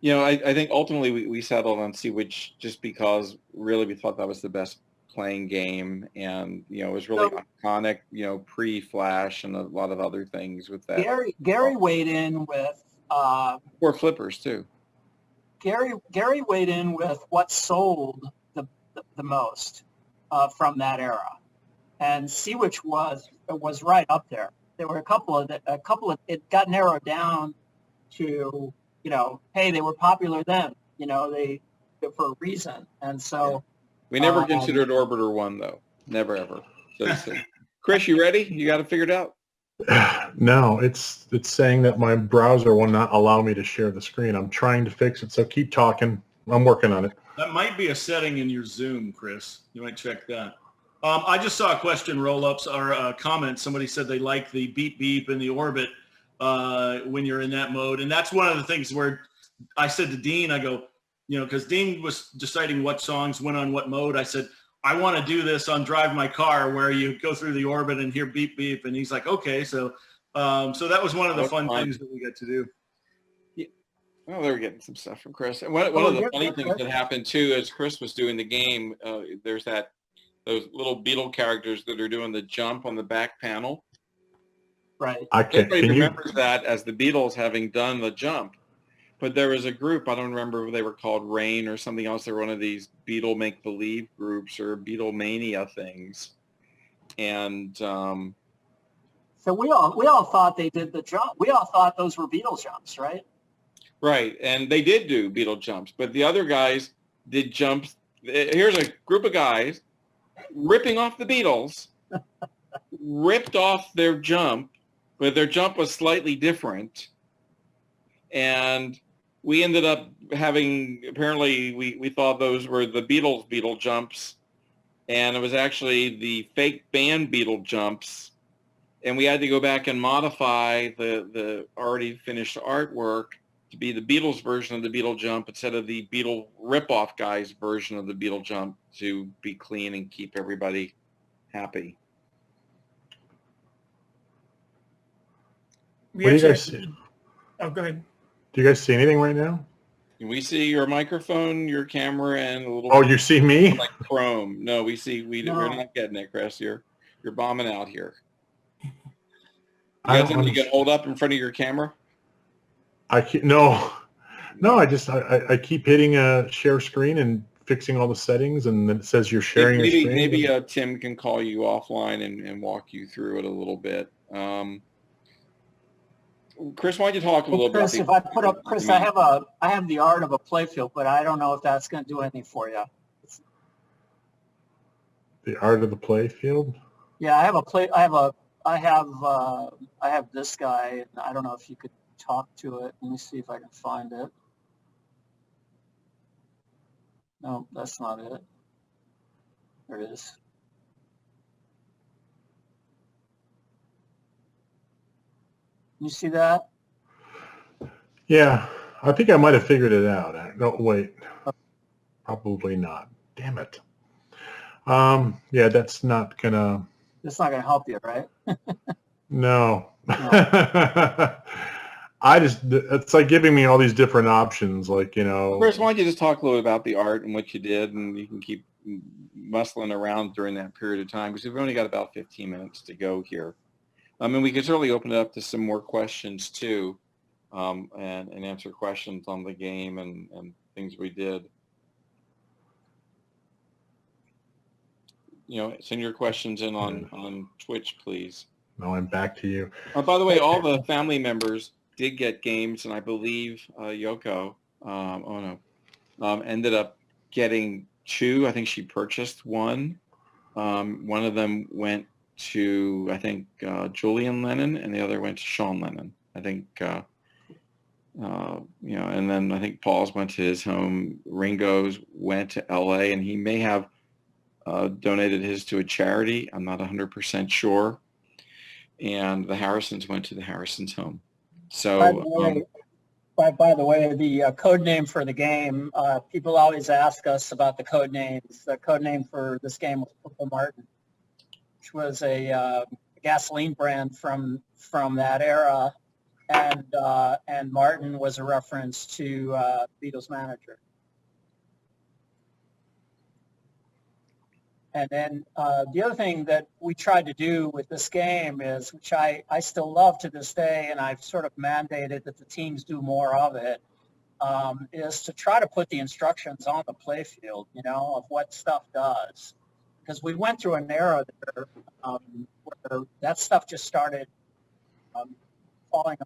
I think ultimately we settled on Sea Witch just because really we thought that was the best playing game, and it was really iconic, pre-Flash and a lot of other things with that. Gary weighed in with 4 flippers too. Gary weighed in with what sold the most from that era, and Sea Witch was right up there. There were a couple of it got narrowed down to hey, they were popular then, they for a reason, and so we never considered Orbiter 1 though, never ever. So Chris, you ready? You got it figured out? No, it's saying that my browser will not allow me to share the screen. I'm trying to fix it, so keep talking. I'm working on it. That might be a setting in your Zoom, Chris. You might check that. I just saw a question roll-ups or a comment. Somebody said they like the beep beep and the orbit when you're in that mode, and that's one of the things where I said to Dean, I go, because Dean was deciding what songs went on what mode. I said, I want to do this on Drive My Car where you go through the orbit and hear beep, beep. And he's like, okay. So that was one of the fun things that we got to do. Yeah. Well, they were getting some stuff from Chris. And one of the funny things that happened too, as Chris was doing the game, there's those little Beatle characters that are doing the jump on the back panel. Right. Everybody remembers that as the Beatles having done the jump. But there was a group, I don't remember if they were called Rain or something else. They were one of these Beatle make-believe groups or Beatlemania things. And so we all thought they did the jump. We all thought those were Beatles jumps, right? Right, and they did do Beatle jumps, but the other guys did jumps. Here's a group of guys ripping off the Beatles, ripped off their jump, but their jump was slightly different. And we ended up having, apparently we thought those were the Beatles jumps, and it was actually the fake band Beatle jumps, and we had to go back and modify the already finished artwork to be the Beatles version of the Beatle jump instead of the Beatle rip-off guys version of the Beatle jump to be clean and keep everybody happy. What do you guys see? Oh, go ahead. Do you guys see anything right now? We see your microphone, your camera, and a little. Oh, you see me? Like Chrome. No, we see. We're not getting it, Chris. You're bombing out here. You got something you can hold up in front of your camera? No. I keep hitting share screen and fixing all the settings, and then it says you're sharing your screen. Maybe Tim can call you offline and walk you through it a little bit. Chris, why don't you talk a little Chris, bit? If I put up, Chris, I have the art of a playfield, but I don't know if that's going to do anything for you. The art of the playfield? Yeah, I have this guy. I don't know if you could talk to it. Let me see if I can find it. No, that's not it. There it is. You see that? Yeah, I think I might have figured it out. No, wait. Probably not. Damn it. Yeah, that's not gonna. It's not gonna help you, right? No. It's like giving me all these different options, like, Chris, why don't you just talk a little about the art and what you did, and you can keep muscling around during that period of time, because we've only got about 15 minutes to go here. I mean, we could certainly open it up to some more questions too, and answer questions on the game and things we did. Send your questions in on Twitch, please. No, I'm back to you. By the way, all the family members did get games, and I believe Yoko, ended up getting two. I think she purchased one. One of them went to, I think, Julian Lennon, and the other went to Sean Lennon. I think, and then I think Paul's went to his home. Ringo's went to L.A., and he may have donated his to a charity. I'm not 100% sure. And the Harrisons went to the Harrisons' home. So, by the way, the code name for the game, people always ask us about the code names. The code name for this game was Purple Martin, which was a gasoline brand from that era, and Martin was a reference to Beatles manager. And then the other thing that we tried to do with this game is, which I still love to this day, and I've sort of mandated that the teams do more of it, is to try to put the instructions on the playfield, of what stuff does. Because we went through an era there, where that stuff just started falling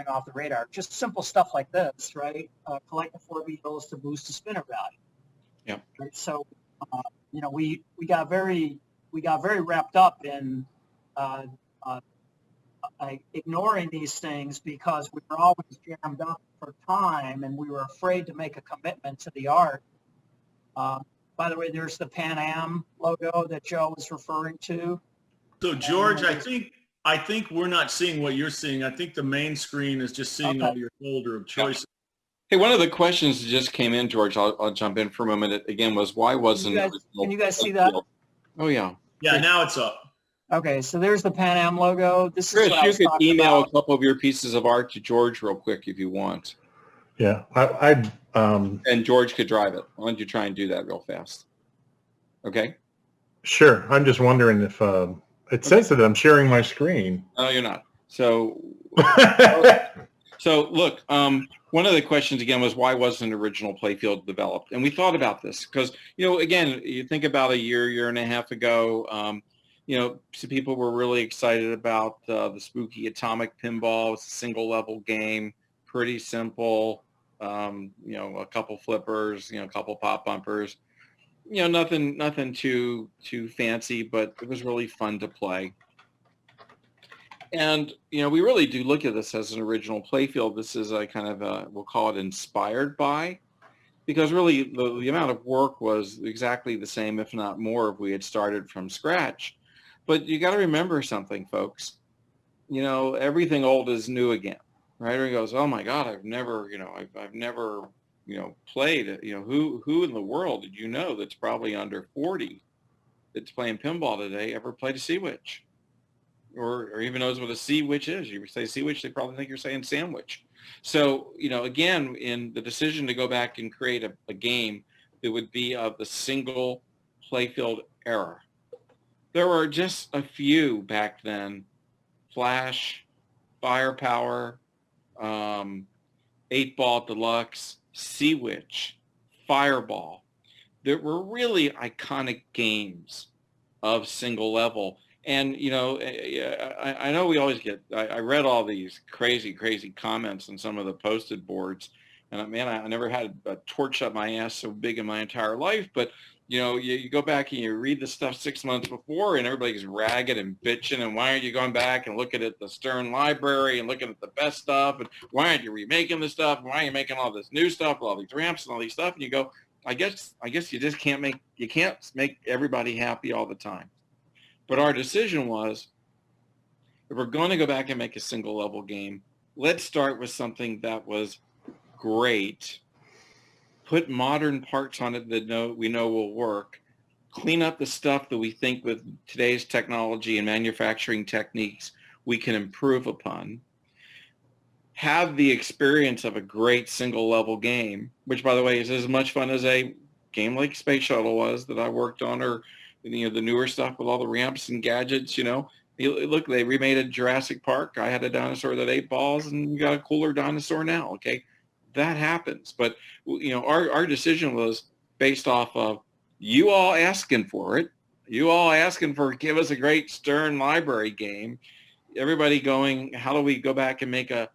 off the radar. Just simple stuff like this, right? Collect the 4 Beatles to boost the spinner value. Yeah. Right? So, we got very wrapped up in ignoring these things because we were always jammed up for time, and we were afraid to make a commitment to the art. By the way, there's the Pan Am logo that Joe was referring to. So George, I think we're not seeing what you're seeing. I think the main screen is just seeing all your folder of choices. Hey, one of the questions that just came in, George, I'll jump in for a moment again, was why wasn't can you guys see that? Oh, yeah. Yeah, now it's up. Okay, so there's the Pan Am logo. This Chris, is what I you was could talking email about. a couple of your pieces of art to George real quick if you want. Yeah, And George could drive it. Why don't you try and do that real fast? Okay? Sure. I'm just wondering if it says that I'm sharing my screen. No, you're not. So look, one of the questions again was why wasn't an original playfield developed? And we thought about this because, again, you think about a year and a half ago, some people were really excited about the spooky atomic pinball. It's a single level game, pretty simple, a couple flippers, a couple pop bumpers, nothing too fancy, but it was really fun to play. And, we really do look at this as an original playfield. This is a kind of we'll call it inspired by, because really the amount of work was exactly the same, if not more, if we had started from scratch. But you got to remember something, folks. Everything old is new again, right? Everyone goes, oh my God, I've never played. Who in the world did you know that's probably under 40 that's playing pinball today ever played a sea witch? Or even knows what a sea witch is. You say sea witch, they probably think you're saying sandwich. So, again, in the decision to go back and create a game, it would be of the single playfield era. There were just a few back then: Flash, Firepower, 8-Ball Deluxe, Sea Witch, Fireball. There were really iconic games of single level. And, I know we always get, I read all these crazy comments on some of the posted boards. And, man, I never had a torch up my ass so big in my entire life. But, you go back and you read the stuff 6 months before and everybody's ragged and bitching. And why aren't you going back and looking at the Stern library and looking at the best stuff? And why aren't you remaking the stuff? Why are you making all this new stuff, all these ramps and all these stuff? And you go, I guess you just can't make everybody happy all the time. But our decision was, if we're going to go back and make a single level game, let's start with something that was great, put modern parts on it that we know will work, clean up the stuff that we think with today's technology and manufacturing techniques we can improve upon, have the experience of a great single level game, which, by the way, is as much fun as a game like Space Shuttle was that I worked on, or the newer stuff with all the ramps and gadgets. Look, they remade a Jurassic Park. I had a dinosaur that ate balls, and we got a cooler dinosaur now. Okay, that happens. But our decision was based off of you all asking for it. You all asking for, give us a great Stern library game. Everybody going, how do we go back and make a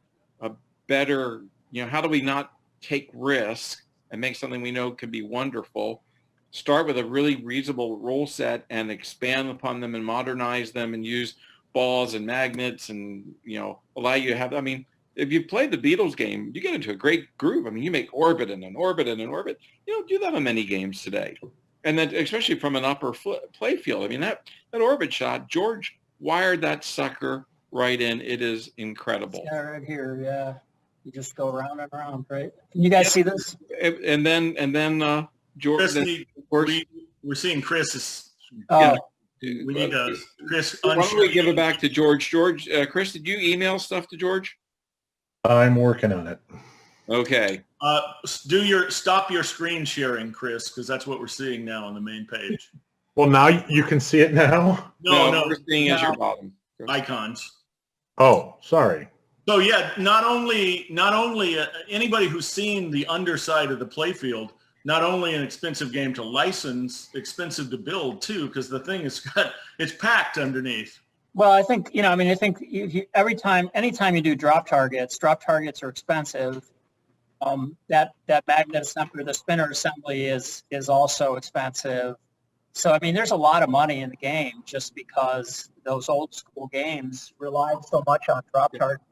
better? How do we not take risk and make something we know can be wonderful, start with a really reasonable rule set and expand upon them and modernize them and use balls and magnets and, allow you to have, I mean, if you play the Beatles game, you get into a great groove. I mean, you make orbit and an orbit and an orbit. You don't do that on many games today. And then especially from an upper play field. I mean, that orbit shot, George wired that sucker right in. It is incredible. Yeah, right here, yeah. You just go around and around, right? Can you guys see this? And then George, Chris, then, of course, we're seeing Chris. Oh, We need Chris. Why don't we give it back to George? George, Chris, did you email stuff to George? I'm working on it. Okay. Stop your screen sharing, Chris, because that's what we're seeing now on the main page. Well, now you can see it now? No. We're seeing as your bottom. Icons. Oh, sorry. So yeah, not only anybody who's seen the underside of the playfield, not only an expensive game to license, expensive to build too, because the thing it's packed underneath. well, I think, I think anytime you do drop targets are expensive. That magnet assembly, the spinner assembly is also expensive. So, I mean, there's a lot of money in the game just because those old school games relied so much on drop targets.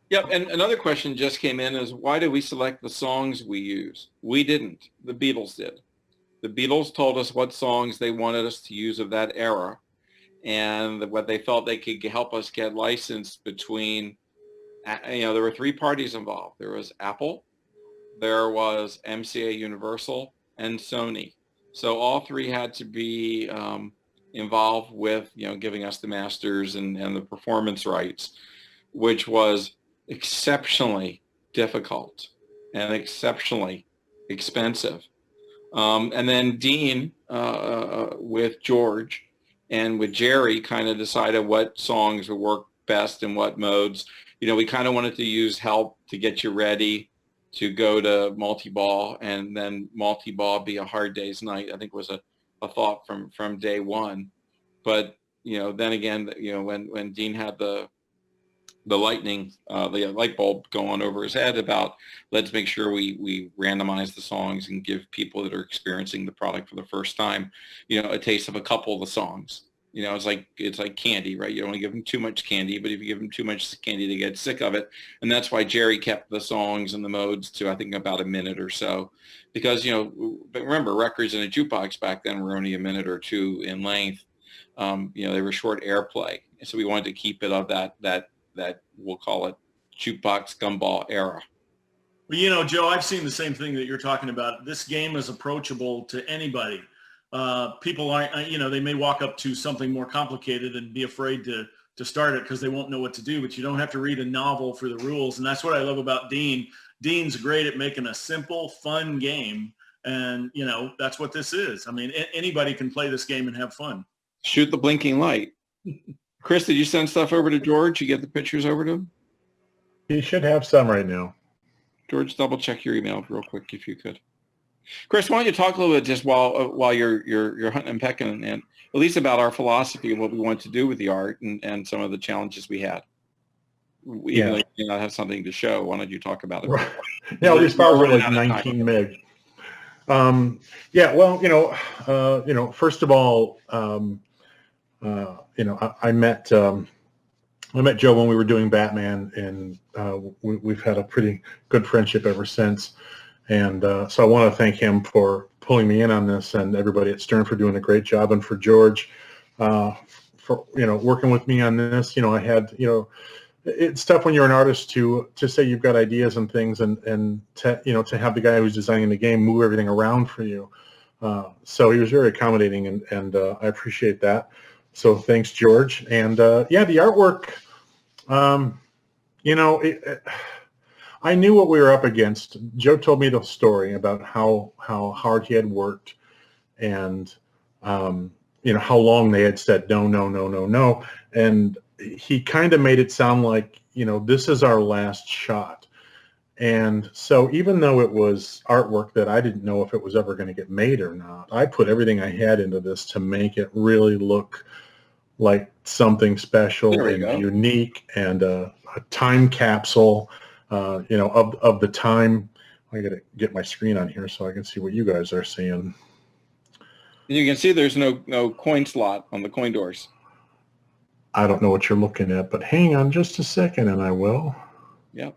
Yep, and another question just came in is why do we select the songs we use? We didn't. The Beatles did. The Beatles told us what songs they wanted us to use of that era and what they felt they could help us get licensed between, there were three parties involved. There was Apple, there was MCA Universal, and Sony. So all three had to be involved with, giving us the masters and the performance rights, which was exceptionally difficult and exceptionally expensive. And then Dean, with George and with Jerry, kind of decided what songs would work best and what modes. We kind of wanted to use help to get you ready to go to multi-ball, and then multi-ball be a hard day's night, I think was a thought from day one. But, then again, when Dean had the lightning, the light bulb going over his head about let's make sure we randomize the songs and give people that are experiencing the product for the first time, a taste of a couple of the songs. It's like candy, right? You don't want to give them too much candy, but if you give them too much candy, they get sick of it. And that's why Jerry kept the songs and the modes to, I think, about a minute or so. Because, but remember, records in a jukebox back then were only a minute or two in length. They were short airplay. And so we wanted to keep it of that we'll call it jukebox gumball era. Well, Joe, I've seen the same thing that you're talking about. This game is approachable to anybody. People aren't, they may walk up to something more complicated and be afraid to start it because they won't know what to do, but you don't have to read a novel for the rules. And that's what I love about Dean. Dean's great at making a simple, fun game. And, that's what this is. I mean, anybody can play this game and have fun. Shoot the blinking light. Chris, did you send stuff over to George? You get the pictures over to him? He should have some right now. George, double check your email real quick if you could. Chris, why don't you talk a little bit just while you're hunting and pecking and at least about our philosophy of what we want to do with the art and some of the challenges we had. Even though you may not have something to show, why don't you talk about it? Right. Yeah, these files are like 19 meg. First of all, I met Joe when we were doing Batman, and we've had a pretty good friendship ever since. And so I want to thank him for pulling me in on this, and everybody at Stern for doing a great job, and for George for working with me on this. I had it's tough when you're an artist to say you've got ideas and things, and to have the guy who's designing the game move everything around for you. So he was very accommodating, and I appreciate that. So thanks, George. And the artwork, I knew what we were up against. Joe told me the story about how hard he had worked, and how long they had said no, and he kind of made it sound like this is our last shot. And so even though it was artwork that I didn't know if it was ever going to get made or not, I put everything I had into this to make it really look like something special and unique, and a time capsule of the time I got to get my screen on here so I can see what you guys are seeing. And you can see there's no coin slot on the coin doors. I don't know what you're looking at, but hang on just a second and I will. Yep.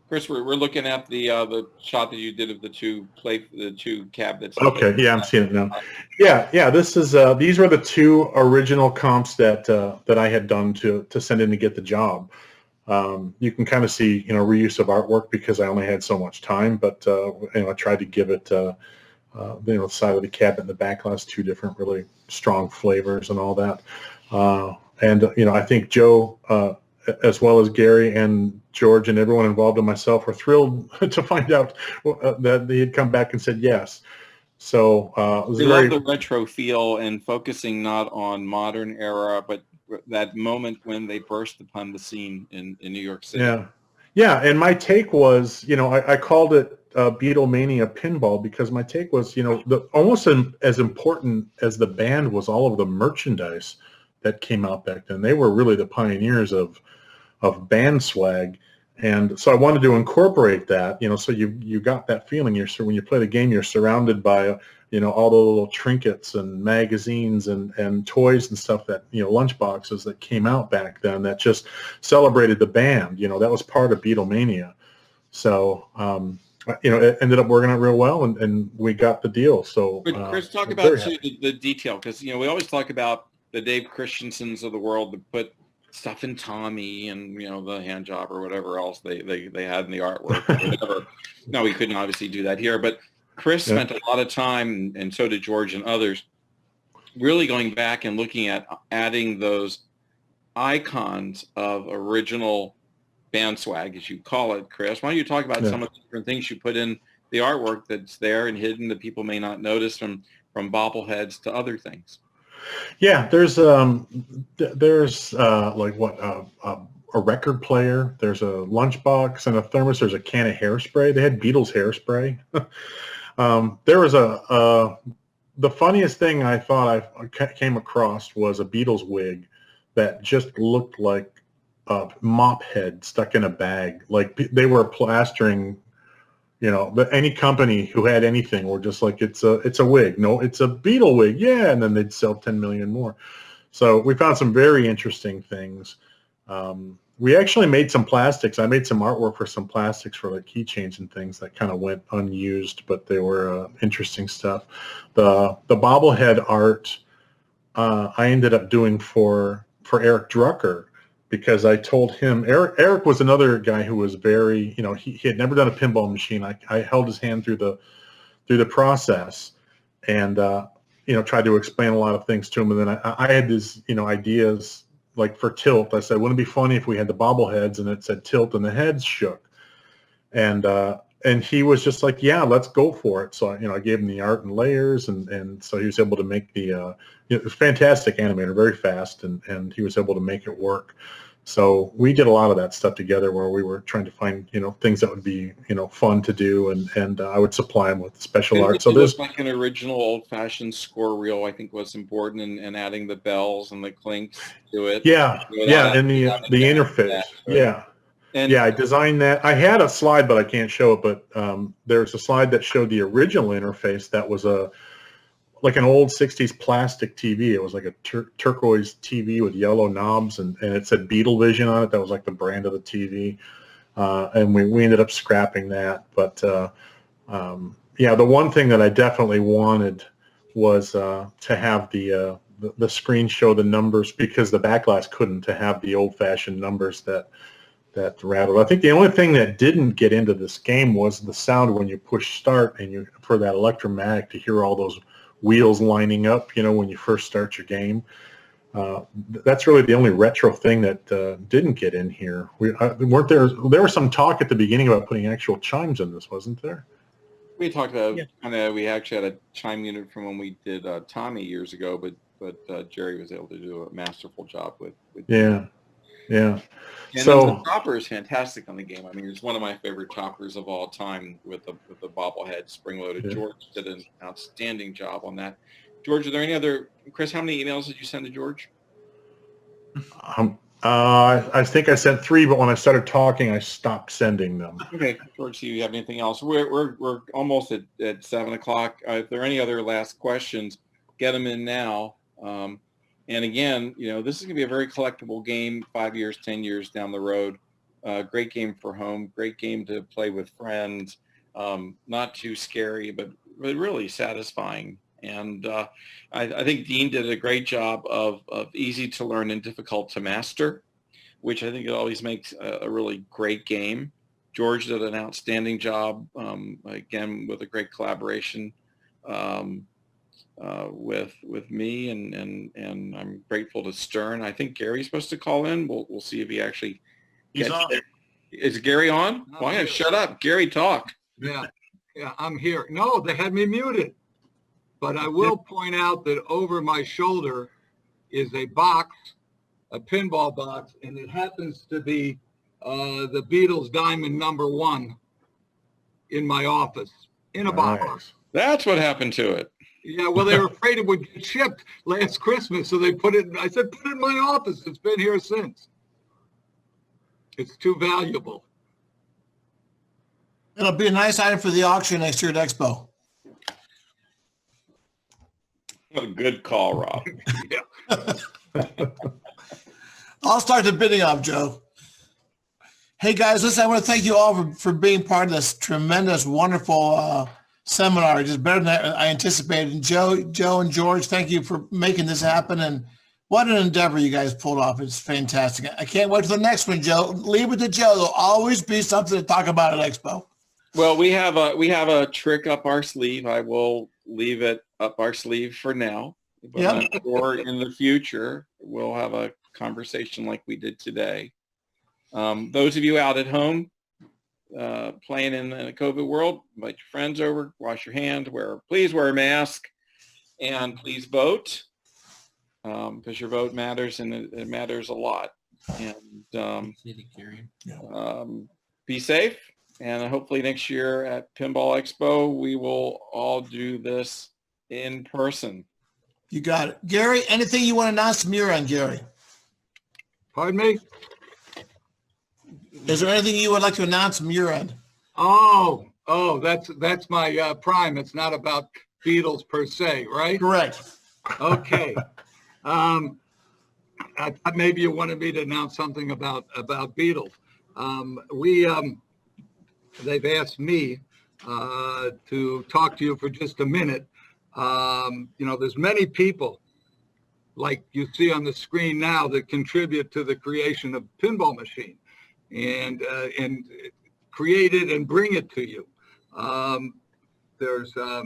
Chris, we're looking at the shot that you did of the two cabinets. Okay, yeah, I'm seeing it now. Yeah. This is these were the two original comps that I had done to send in to get the job. You can kind of see reuse of artwork because I only had so much time, but I tried to give it the side of the cabinet and the back glass, two different really strong flavors and all that. I think Joe, as well as Gary and George and everyone involved and myself were thrilled to find out that they had come back and said yes. So we love the retro feel and focusing not on modern era, but that moment when they burst upon the scene in New York City. Yeah. And my take was, I called it Beatlemania Pinball because my take was, almost as important as the band was all of the merchandise that came out back then. They were really the pioneers of band swag. And so I wanted to incorporate that, so you got that feeling. When you play the game, you're surrounded by, all the little trinkets and magazines and toys and stuff that, lunch boxes that came out back then that just celebrated the band. That was part of Beatlemania. So, it ended up working out real well and we got the deal. So, but Chris, talk about the detail because, we always talk about the Dave Christiansens of the world that put stuff in Tommy and the hand job or whatever else they had in the artwork or whatever. No, we couldn't obviously do that here, but Chris spent a lot of time, and so did George and others, really going back and looking at adding those icons of original band swag, as you call it. Chris, why don't you talk about some of the different things you put in the artwork that's there and hidden that people may not notice, from bobbleheads to other things? Yeah, there's like a record player. There's a lunchbox and a thermos. There's a can of hairspray. They had Beatles hairspray. There was the funniest thing I thought I came across was a Beatles wig that just looked like a mop head stuck in a bag. Like they were plastering. But any company who had anything were just like, it's a wig. No, it's a Beatle wig. Yeah. And then they'd sell 10 million more. So we found some very interesting things. We actually made some plastics. I made some artwork for some plastics for like keychains and things that kind of went unused, but they were interesting stuff. The bobblehead art I ended up doing for Eric Drucker, because I told him, Eric was another guy who was very, he had never done a pinball machine. I held his hand through the process and, tried to explain a lot of things to him. And then I had these, ideas like for tilt. I said, wouldn't it be funny if we had the bobbleheads and it said tilt and the heads shook? And he was just like, yeah, let's go for it. So, I gave him the art and layers and so he was able to make the, it was fantastic animator, very fast, and he was able to make it work. So we did a lot of that stuff together where we were trying to find, things that would be, fun to do, and I would supply them with special art. So there's like an original old-fashioned score reel, I think was important, and adding the bells and the clinks to it. Yeah, and the interface. That, right? Yeah. And I designed that. I had a slide, but I can't show it. But there's a slide that showed the original interface that was like an old 60s plastic TV. It was like a turquoise TV with yellow knobs, and it said Beatle Vision on it. That was like the brand of the TV. And we ended up scrapping that. But the one thing that I definitely wanted was to have the screen show the numbers, because the back glass couldn't, to have the old-fashioned numbers that rattled. I think the only thing that didn't get into this game was the sound when you push start and for that electromagnetic to hear all those wheels lining up, when you first start your game. That's really the only retro thing that didn't get in here. There was some talk at the beginning about putting actual chimes in this, wasn't there? We talked about we actually had a chime unit from when we did Tommy years ago, but Jerry was able to do a masterful job with Yeah. And so the chopper is fantastic on the game. I mean, it's one of my favorite choppers of all time with the bobblehead spring-loaded. Yeah. George did an outstanding job on that. George, are there any other? Chris, how many emails did you send to George? I think I sent 3, but when I started talking, I stopped sending them. Okay, George, do you have anything else? We're almost at 7 o'clock. If there are any other last questions, get them in now. And again, this is going to be a very collectible game 5 years, 10 years down the road. Great game for home, great game to play with friends. Not too scary, but really satisfying. And I think Dean did a great job of easy to learn and difficult to master, which I think it always makes a really great game. George did an outstanding job, again, with a great collaboration with me, and I'm grateful to Stern. I think Gary's supposed to call in. We'll see if he actually He's on. Is Gary on? Why don't you shut up? Gary, talk. Yeah, I'm here. No, they had me muted. But I will point out that over my shoulder is a box, a pinball box, and it happens to be the Beatles Diamond '1 in my office, in a box. That's what happened to it. Yeah, well, they were afraid it would get shipped last Christmas, so they put it, I said, put it in my office. It's been here since. It's too valuable. It'll be a nice item for the auction next year at Expo. What a good call, Rob. I'll start the bidding up, Joe. Hey, guys, listen, I want to thank you all for being part of this tremendous, wonderful seminar. Just better than I anticipated. And Joe and George, thank you for making this happen. And what an endeavor you guys pulled off. It's fantastic. I can't wait for the next one, Joe. Leave it to Joe. There'll always be something to talk about at Expo. Well, we have a trick up our sleeve. I will leave it up our sleeve for now. But I'm sure in the future, we'll have a conversation like we did today. Those of you out at home playing in the COVID world, invite your friends over, wash your hands, please wear a mask, and please vote, because your vote matters, and it matters a lot. And be safe, and hopefully next year at Pinball Expo, we will all do this in person. You got it. Gary, anything you want to announce from your end, Gary? Pardon me? Is there anything you would like to announce from your end? Oh, that's my prime. It's not about Beatles per se, right? Correct. Okay. I thought maybe you wanted me to announce something about Beatles. They've asked me to talk to you for just a minute. There's many people like you see on the screen now that contribute to the creation of Pinball Machine and create it and bring it to you. There's, to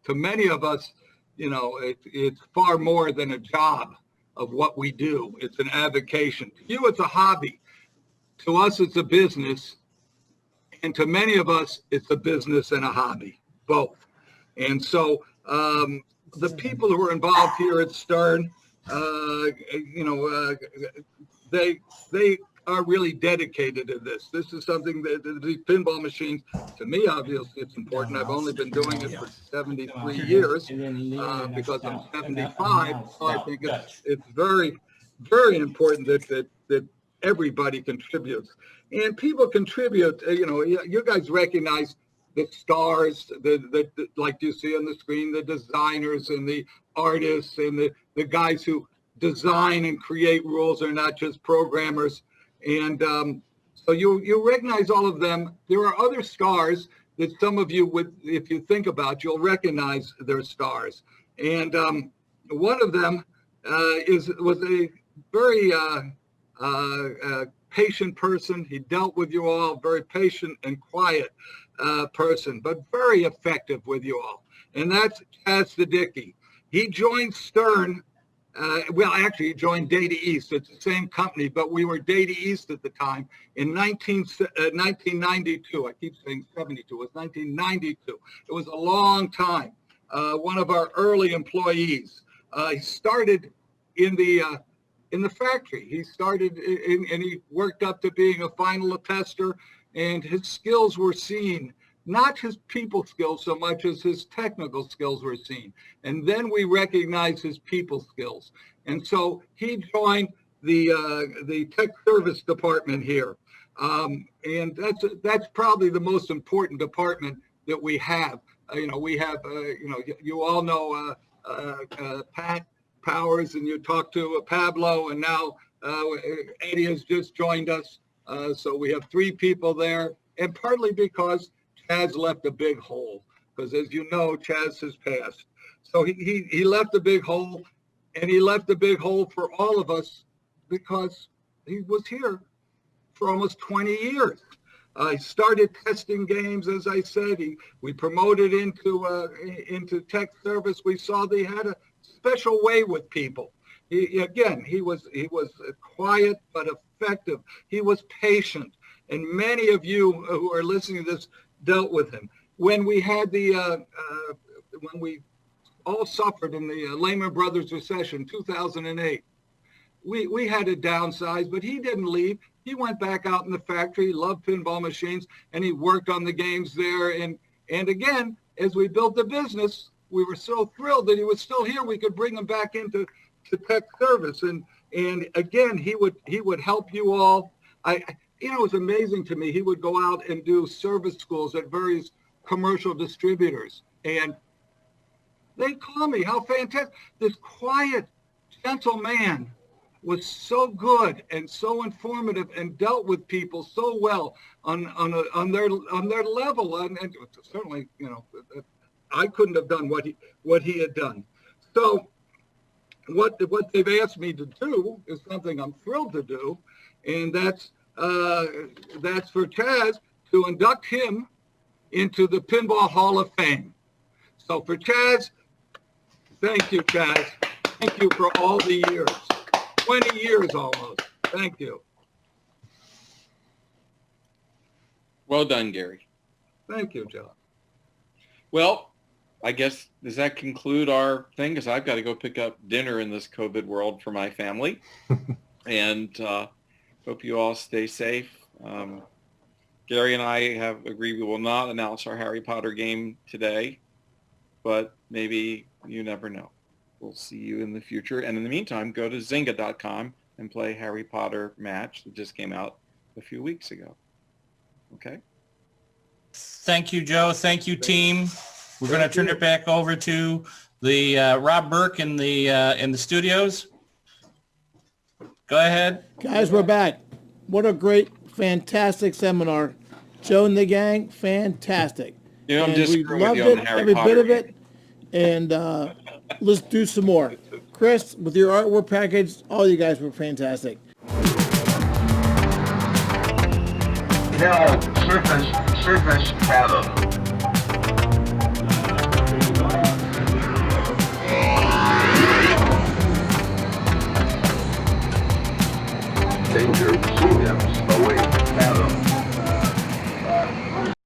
many of us, it's far more than a job of what we do. It's an avocation. To you, it's a hobby. To us, it's a business. And to many of us, it's a business and a hobby, both. And so the people who are involved here at Stern, they are really dedicated to this. This is something that the pinball machines, to me, obviously, it's important. I've only been doing it for 73 years because I'm 75. So I think it's very, very important that everybody contributes. And people contribute, you guys recognize the stars, the like you see on the screen, the designers and the artists and the guys who design and create rules are not just programmers. And so you recognize all of them. There are other stars that some of you would, if you think about, you'll recognize their stars. And one of them was a very patient person. He dealt with you all, very patient and quiet person, but very effective with you all. And that's Chaz Sadicki. He joined Stern. Actually, he joined Data East. It's the same company, but we were Data East at the time in 1992. I keep saying 72. It was 1992. It was a long time. One of our early employees. He started in the factory. He started and he worked up to being a final tester, and his skills were seen not his people skills so much as his technical skills were seen. And then we recognized his people skills. And so he joined the tech service department here. And that's probably the most important department that we have. We have, you all know Pat Powers, and you talk to Pablo, and now Eddie has just joined us. So we have 3 people there, and partly because Chaz left a big hole, because as you know, Chaz has passed. So he left a big hole, and he left a big hole for all of us because he was here for almost 20 years. I started testing games, as I said. We promoted into tech service. We saw they had a special way with people. He was quiet but effective. He was patient, and many of you who are listening to this dealt with him. When we had when we all suffered in the Lehman Brothers recession, 2008, we had to downsize, but he didn't leave. He went back out in the factory, he loved pinball machines, and he worked on the games there. And again, as we built the business, we were so thrilled that he was still here. We could bring him back into tech service. And again, he would help you all. It was amazing to me. He would go out and do service schools at various commercial distributors. And they'd call me, how fantastic. This quiet, gentle man was so good and so informative and dealt with people so well on their level. And certainly, I couldn't have done what he had done. So what they've asked me to do is something I'm thrilled to do, and that's for Chaz to induct him into the Pinball Hall of Fame. So for Chaz, thank you, Chaz. Thank you for all the years. 20 years almost. Thank you. Well done, Gary. Thank you, Joe. Well, I guess, does that conclude our thing? Because I've got to go pick up dinner in this COVID world for my family. And hope you all stay safe. Gary and I have agreed we will not announce our Harry Potter game today, but maybe you never know. We'll see you in the future. And in the meantime, go to Zynga.com and play Harry Potter Match that just came out a few weeks ago. Okay? Thank you, Joe. Thank you, team. We're going to turn it back over to the Rob Burke in the studios. Go ahead. Guys, we're back. What a great, fantastic seminar. Joe and the gang, fantastic. I'm And just we screwing with loved you on it, the Harry every Potter bit of game. it. And let's do some more. Chris, with your artwork package, all you guys were fantastic. Now, surface battle.